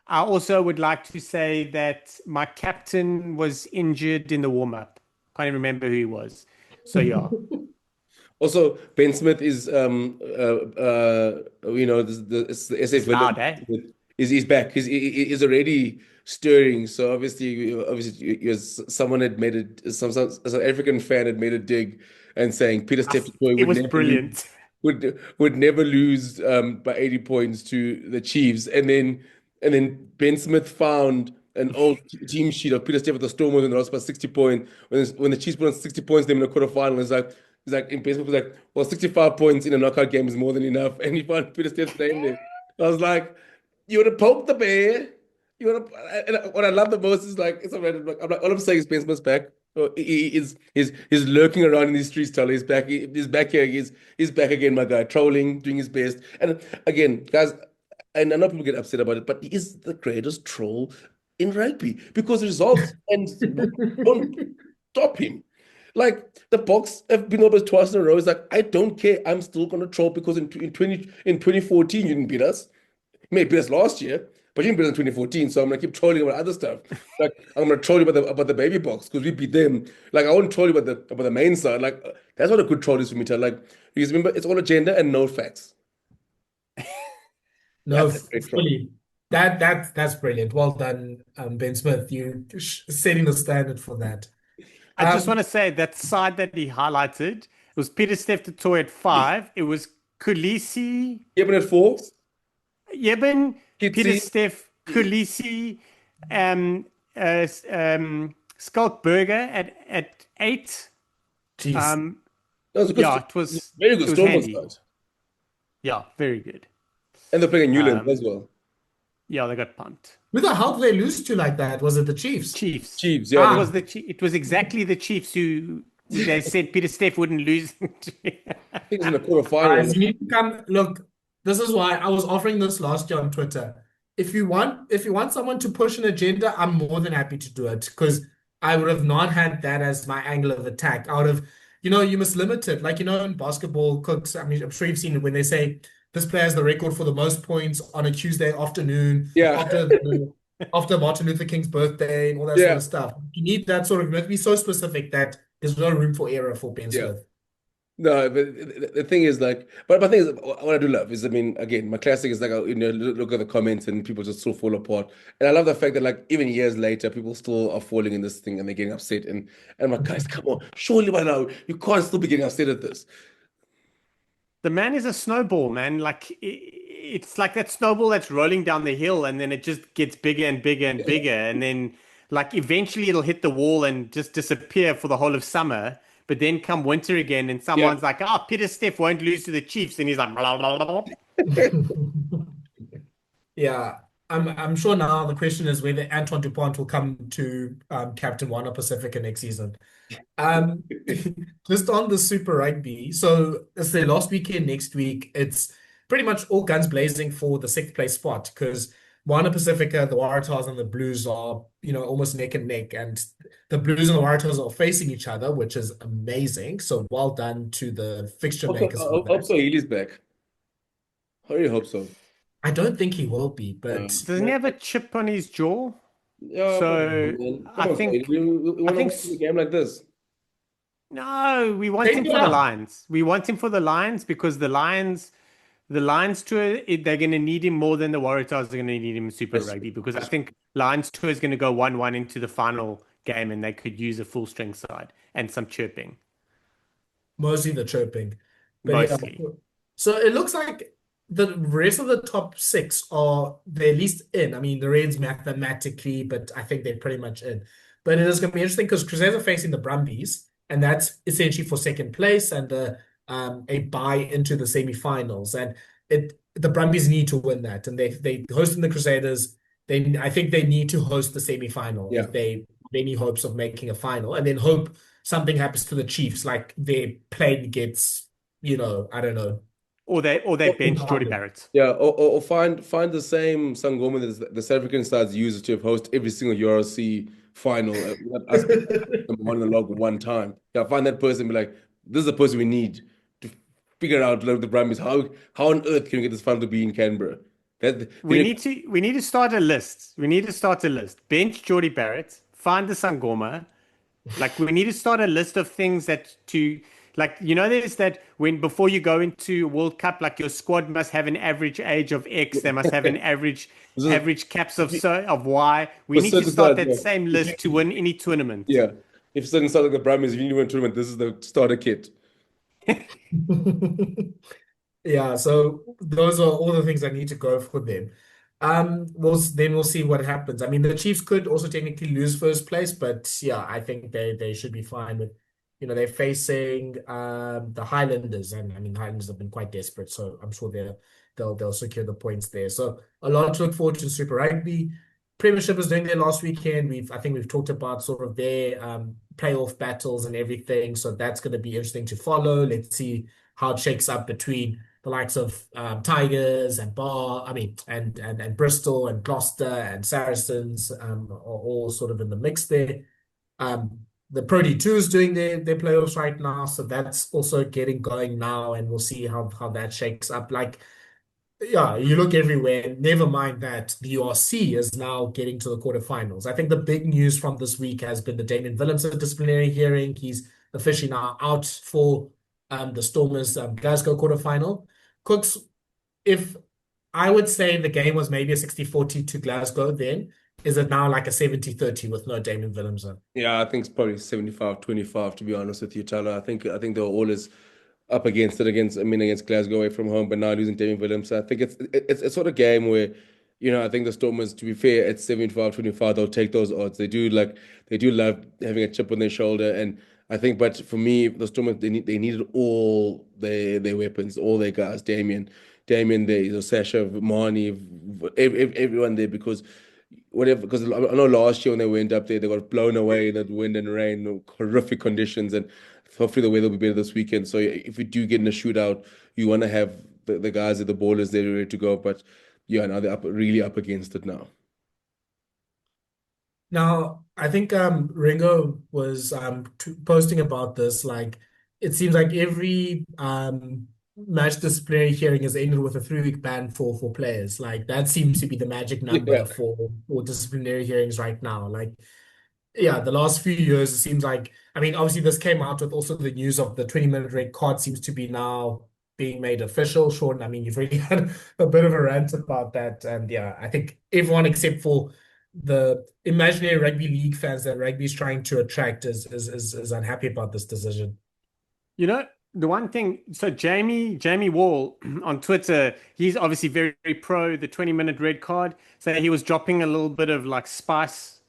I also would like to say that my captain was injured in the warm-up. Can't even remember who he was. So yeah. Also, Ben Smith is it's the SA It's villain loud, eh? is back. He's already stirring. So obviously, someone had made it. Some African fan had made a dig and saying Peter Stephen It was brilliant. would never lose by 80 points to the Chiefs, and then Ben Smith found an old team sheet of Peter Stephen with the Stormers and they lost by 60 points. When the Chiefs put on 60 points, they in the quarterfinal. It's like in baseball, it's like, well, 65 points in a knockout game is more than enough. And he found Peter Stephen's name there. I was like, you want to poke the bear? You want to? And what I love the most is like, it's already like, I'm like, all I'm saying is Ben Smith's back. Oh, he's lurking around in these streets, Thala. He's back. He's back here. He's back again, my guy, trolling, doing his best. And again, guys, and I know people get upset about it, but he is the greatest troll in rugby because results and don't stop him. Like the Boks have been over twice in a row. It's like, I don't care. I'm still gonna troll because in 2014 you didn't beat us. You may beat us last year, but you didn't beat us in 2014. So I'm gonna keep trolling about other stuff. Like I'm gonna troll you about the baby Boks because we beat them. Like I won't troll you about the main side. Like that's what a good troll is for me. Like because remember, it's all agenda and no facts. No, That's a great troll. fully. That's brilliant. Well done, Ben Smith. You setting the standard for that. I just want to say that side that he highlighted, it was Peter Steph du Toit at 5. It was Kulisi, Yeben at 4. Yeben, Peter Kitsi. Steph, Kulisi, Skulkberger at 8. Jeez. That was a good Yeah, it was very good it was Stormers handy. side. Yeah, very good. And they're playing Newland as well. Yeah, they got pumped. Who the hell did they lose to like that? Was it the Chiefs? Chiefs. Chiefs, yeah. It was exactly the Chiefs who they said Peter Steph wouldn't lose. I think it's in the Guys, quarterfinal. you need to come. Look, this is why I was offering this last year on Twitter. If you want someone to push an agenda, I'm more than happy to do it because I would have not had that as my angle of attack. I would have, you must limit it. Like, in basketball, Cooks, I mean, I'm sure you've seen it when they say this player has the record for the most points on a Tuesday afternoon Yeah. after Martin Luther King's birthday and all that sort Yeah. of stuff. You need that sort of, you have to be so specific that there's no room for error for Ben Yeah. Smith. No, but the thing is like, but my thing is, what I do love is, I mean, again, my classic is like, look at the comments and people just so fall apart. And I love the fact that like even years later, people still are falling in this thing and they're getting upset. And I'm like, guys, come on, surely by now you can't still be getting upset at this. The man is a snowball, man. Like it's like that snowball that's rolling down the hill, and then it just gets bigger and bigger and bigger, and then like eventually it'll hit the wall and just disappear for the whole of summer. But then come winter again, and someone's like, "Oh, Peter Steph won't lose to the Chiefs," and he's like, blah, blah, blah, blah. Yeah, I'm sure now the question is whether Antoine Dupont will come to captain Moana Pasifika next season. Just on the Super Rugby, so it's their last weekend next week. It's pretty much all guns blazing for the 6th place spot because Moana Pasifika, the Waratahs, and the Blues are almost neck and neck, and the Blues and the Waratahs are facing each other, which is amazing. So well done to the fixture makers. I for hope so. that. Healy's back. I really hope so. I don't think he will be, but Doesn't he have a chip on his jaw? Yeah, So man. Come I on, think Haley. We want to think win a game like this. no, we want Take him it for the out. Lions. We want him for the Lions because the Lions tour, they're going to need him more than the Waratahs are going to need him in Super Yes. Rugby because I think Lions tour is going to go 1-1 into the final game and they could use a full strength side and some chirping, mostly the chirping. But mostly. so it looks like the rest of the top 6 are they're at least in. I mean, the Reds mathematically, but I think they're pretty much in. But it is going to be interesting because Crusaders are facing the Brumbies, and that's essentially for 2nd place and a bye into the semi-finals. And the Brumbies need to win that, and they hosting the Crusaders. I think they need to host the semi-final Yeah. if they have any hopes of making a final, and then hope something happens to the Chiefs, like their plane gets, I don't know. Or they bench Jordy Barrett. Yeah, or find the same Sangoma that the South African sides use to host every single URC final. Us one in the log one time. Yeah, find that person and be like, this is the person we need to figure out like the Brumbies. How on earth can we get this final to be in Canberra? We need to start a list. We need to start a list. Bench Geordie Barrett, find the Sangoma. Like we need to start a list of things that to like there's that when before you go into World Cup, like your squad must have an average age of X, they must have an average caps of Y. We need to start that same list to win any tournament. Yeah. If certain start like the Brumbies, if you win a tournament, this is the starter kit. Yeah, so those are all the things I need to go for them. We'll see what happens. I mean, the Chiefs could also technically lose first place, but yeah, I think they should be fine with, they're facing the Highlanders, and I mean, Highlanders have been quite desperate, so I'm sure they'll secure the points there. So a lot to look forward to Super Rugby. Premiership was doing their last weekend. I think we've talked about sort of their playoff battles and everything, so that's going to be interesting to follow. Let's see how it shakes up between the likes of Tigers and and Bristol and Gloucester and Saracens are all sort of in the mix there. The Pro D2 is doing their playoffs right now, so that's also getting going now, and we'll see how that shakes up. Like, yeah, you look everywhere. Never mind that the URC is now getting to the quarterfinals. I think the big news from this week has been the Damien Willemse disciplinary hearing. He's officially now out for the Stormers Glasgow quarterfinal. Kooks, if I would say the game was maybe a 60-40 to Glasgow then, is it now like a 70-30 with no Damien Willemse? Yeah, I think it's probably 75-25, to be honest with you, Thala. I think they were always up against it against Glasgow away from home, but now losing Damien Willemse. I think it's sort of game where, I think the Stormers, to be fair, at 75-25, they'll take those odds. They do love having a chip on their shoulder, and I think, but for me, the Stormers they needed all their weapons, all their guys, Damien there, Sasha, Marnie, everyone there, because I know last year when they went up there, they got blown away in that wind and rain, horrific conditions, and hopefully the weather will be better this weekend. So if we do get in a shootout, you want to have the guys at the ballers there ready to go. But yeah, now they're really up against it now. Now, I think Ringo was posting about this. Like, it seems like every match disciplinary hearing has ended with a 3-week ban for players. Like, that seems to be the magic number for disciplinary hearings right now. Like, yeah, the last few years, it seems like, I mean, obviously this came out with also the news of the 20-minute red card seems to be now being made official. Shaun, I mean, you've really had a bit of a rant about that. And yeah, I think everyone except for the imaginary rugby league fans that rugby is trying to attract is unhappy about this decision. The one thing, so Jamie Wall on Twitter, he's obviously very, very pro the 20-minute red card. So he was dropping a little bit of like spice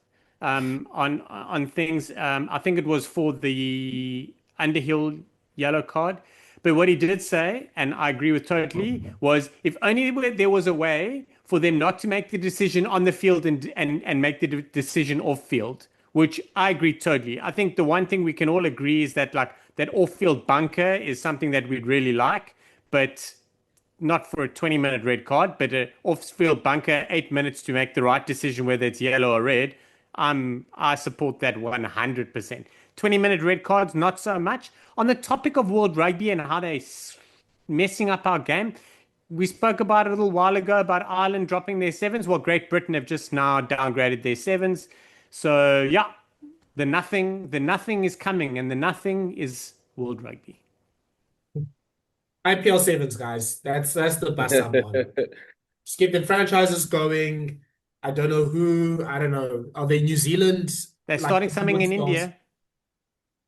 on things. I think it was for the Underhill yellow card. But what he did say, and I agree with totally, was if only there was a way for them not to make the decision on the field and make the decision off field, which I agree totally. I think the one thing we can all agree is that like that off-field bunker is something that we'd really like, but not for a 20-minute red card, but an off-field bunker, 8 minutes to make the right decision, whether it's yellow or red. I support that 100%. 20-minute red cards, not so much. On the topic of World Rugby and how they're messing up our game, we spoke about it a little while ago about Ireland dropping their sevens. Well, Great Britain have just now downgraded their sevens. So yeah, the nothing is coming, and the nothing is World Rugby. IPL sevens, guys. That's the bus I'm on. Just keep the franchises going. I don't know who. I don't know. Are they New Zealand? They're starting something in India.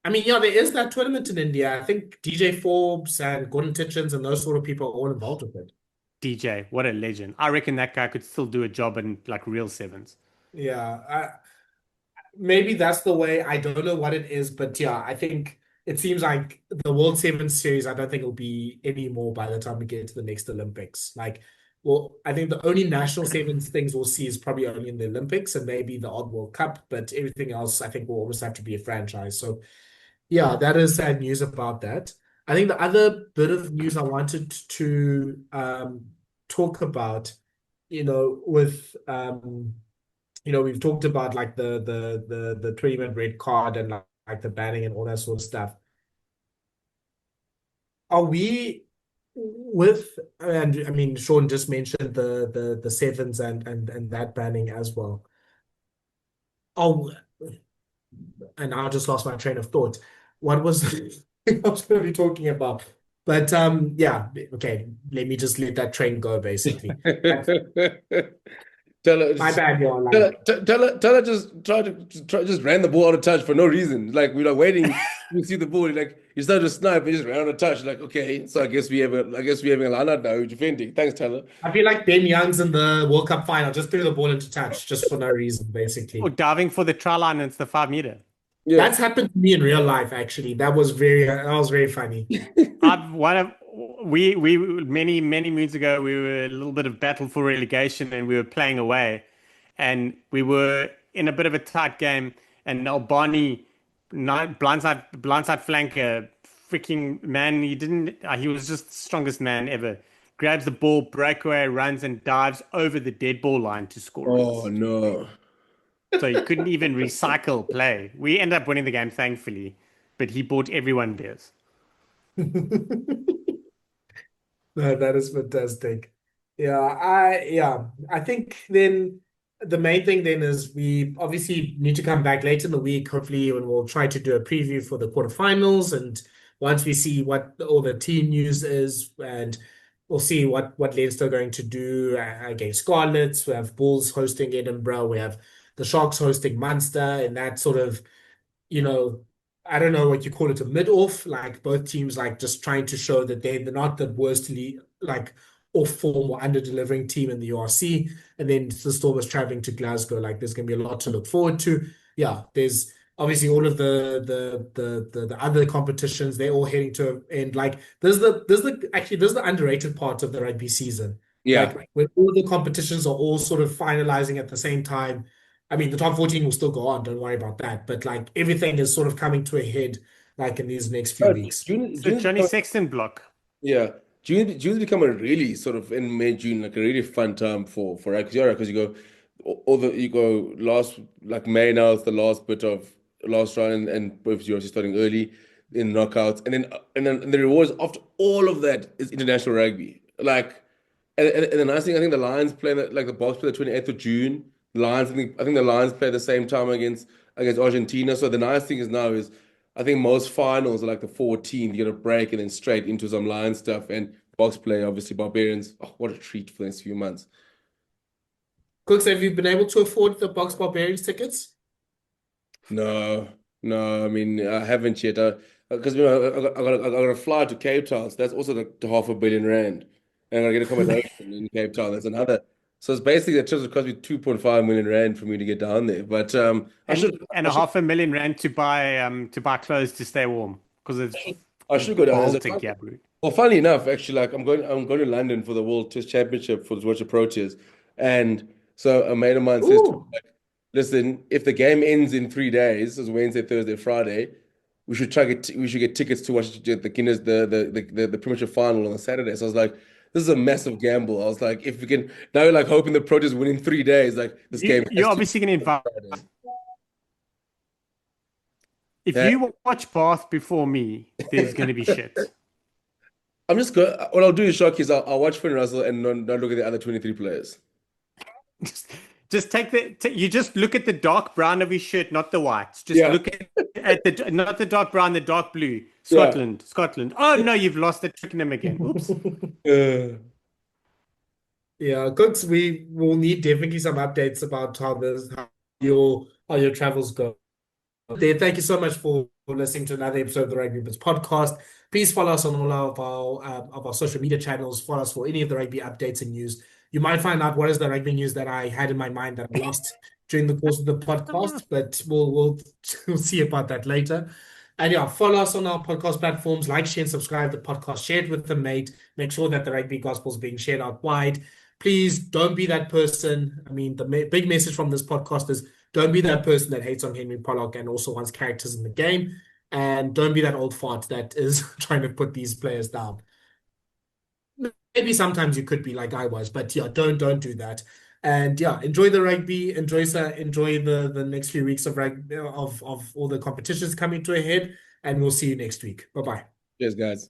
I mean, yeah, there is that tournament in India. I think DJ Forbes and Gordon Titchens and those sort of people are all involved with it. DJ, what a legend. I reckon that guy could still do a job in like real sevens. Yeah, maybe that's the way. I don't know what it is, but yeah, I think it seems like the World Sevens series, I don't think it'll be any more by the time we get to the next Olympics. Like, well, I think the only national sevens things we'll see is probably only in the Olympics and maybe the odd World Cup, but everything else I think will almost have to be a franchise. So yeah, that is sad news about that. I think the other bit of news I wanted to talk about, with we've talked about like the 20-minute red card and like the banning and all that sort of stuff. are we with, and I mean, Shaun just mentioned the sevens and that banning as well. Oh, and I just lost my train of thought. What was I was going to be talking about? But yeah, okay. Let me just let that train go. Basically, Tell her, my bad, y'all. tell her just ran the ball out of touch for no reason. Like we're like waiting, you see the ball, like you started to snipe and just ran out of touch. Like, okay, so I guess we're having a line out now. Defending. Thanks, Taylor. I feel like Ben Young's in the World Cup final. Just threw the ball into touch, just for no reason, basically. Or diving for the try line and it's the 5 meter. Yeah. That's happened to me in real life, actually. That was very funny. We many moons ago we were a little bit of battle for relegation and we were playing away, and we were in a bit of a tight game. And Albani, blindside flanker, freaking man, he was just the strongest man ever. Grabs the ball, breakaway, runs and dives over the dead ball line to score. Oh no. So he couldn't even recycle play. We ended up winning the game, thankfully, but he bought everyone beers. No, that is fantastic. I think then the main thing then is we obviously need to come back later in the week, hopefully, and we'll try to do a preview for the quarterfinals. And once we see what all the team news is, and we'll see what Leinster are going to do against Scarlets. We have Bulls hosting Edinburgh. We have the Sharks hosting Munster, and that sort of, you know, I don't know what you call it, a mid-off, like both teams like just trying to show that they're not the worst like off form or under-delivering team in the URC. And then the Storm is traveling to Glasgow. Like there's gonna be a lot to look forward to. Yeah, there's obviously all of the other competitions, they're all heading to an end. Like there's the underrated part of the rugby season. Yeah. Like when all the competitions are all sort of finalizing at the same time. I mean, the top 14 will still go on, don't worry about that. But like everything is sort of coming to a head like in these next few weeks. It's the Johnny Sexton block. Yeah. June's become a really sort of in May, June, like a really fun time for rugby because you go last like May now it's the last bit of last round and both you're starting early in knockouts and then the rewards after all of that is international rugby. Like and the nice thing I think the Lions play like the Boks play the 28th of June. Lions, I think the Lions play the same time against Argentina. So the nice thing is now is I think most finals are like the 14th, you get a break and then straight into some Lions stuff and Boks play, obviously Barbarians. Oh, what a treat for the next few months. Kooks, have you been able to afford the Boks Barbarians tickets? No, I mean I haven't yet. Because I got a fly to Cape Town, so that's also the R500 million, and I gotta get accommodation in Cape Town. That's another. So it's basically the trip would cost me 2.5 million rand for me to get down there. But I should R500,000 to buy clothes to stay warm because I should go down. Baltic, yeah, bro. Well, funnily enough, actually, like I'm going to London for the World Test Championship for the Watch Approaches, and so a mate of mine says to me, like, listen, if the game ends in 3 days, it's Wednesday, Thursday, Friday, we should get tickets to watch the Guinness the Premiership final on a Saturday. So I was like, this is a massive gamble. I was like, if we can now, you're like hoping the Proteas win in 3 days, like this game. You're obviously going to invite. If you watch Bath before me, there's going to be shit. I'm just going. What I'll do is shock is I'll watch Finn Russell and not look at the other 23 players. Just you just look at the dark brown of his shirt, not the white. Just look at the not the dark brown, the dark blue. Scotland. Oh no, you've lost the Twickenham again. Oops. Yeah, Kooks, we will need definitely some updates about how your travels go. Thank you so much for listening to another episode of the Rugby Bits podcast. Please follow us on all of our social media channels. Follow us for any of the rugby updates and news. You might find out what is the rugby news that I had in my mind that I lost during the course of the podcast, but we'll see about that later. And yeah, follow us on our podcast platforms, like, share, and subscribe. The podcast, share it with a mate. Make sure that the rugby gospel is being shared out wide. Please don't be that person. I mean, the big message from this podcast is don't be that person that hates on Henry Pollock and also wants characters in the game. And don't be that old fart that is trying to put these players down. Maybe sometimes you could be like I was, but yeah, don't do that. And yeah, enjoy the rugby, enjoy the next few weeks of rugby, of all the competitions coming to a head, and we'll see you next week. Bye-bye. Cheers, guys.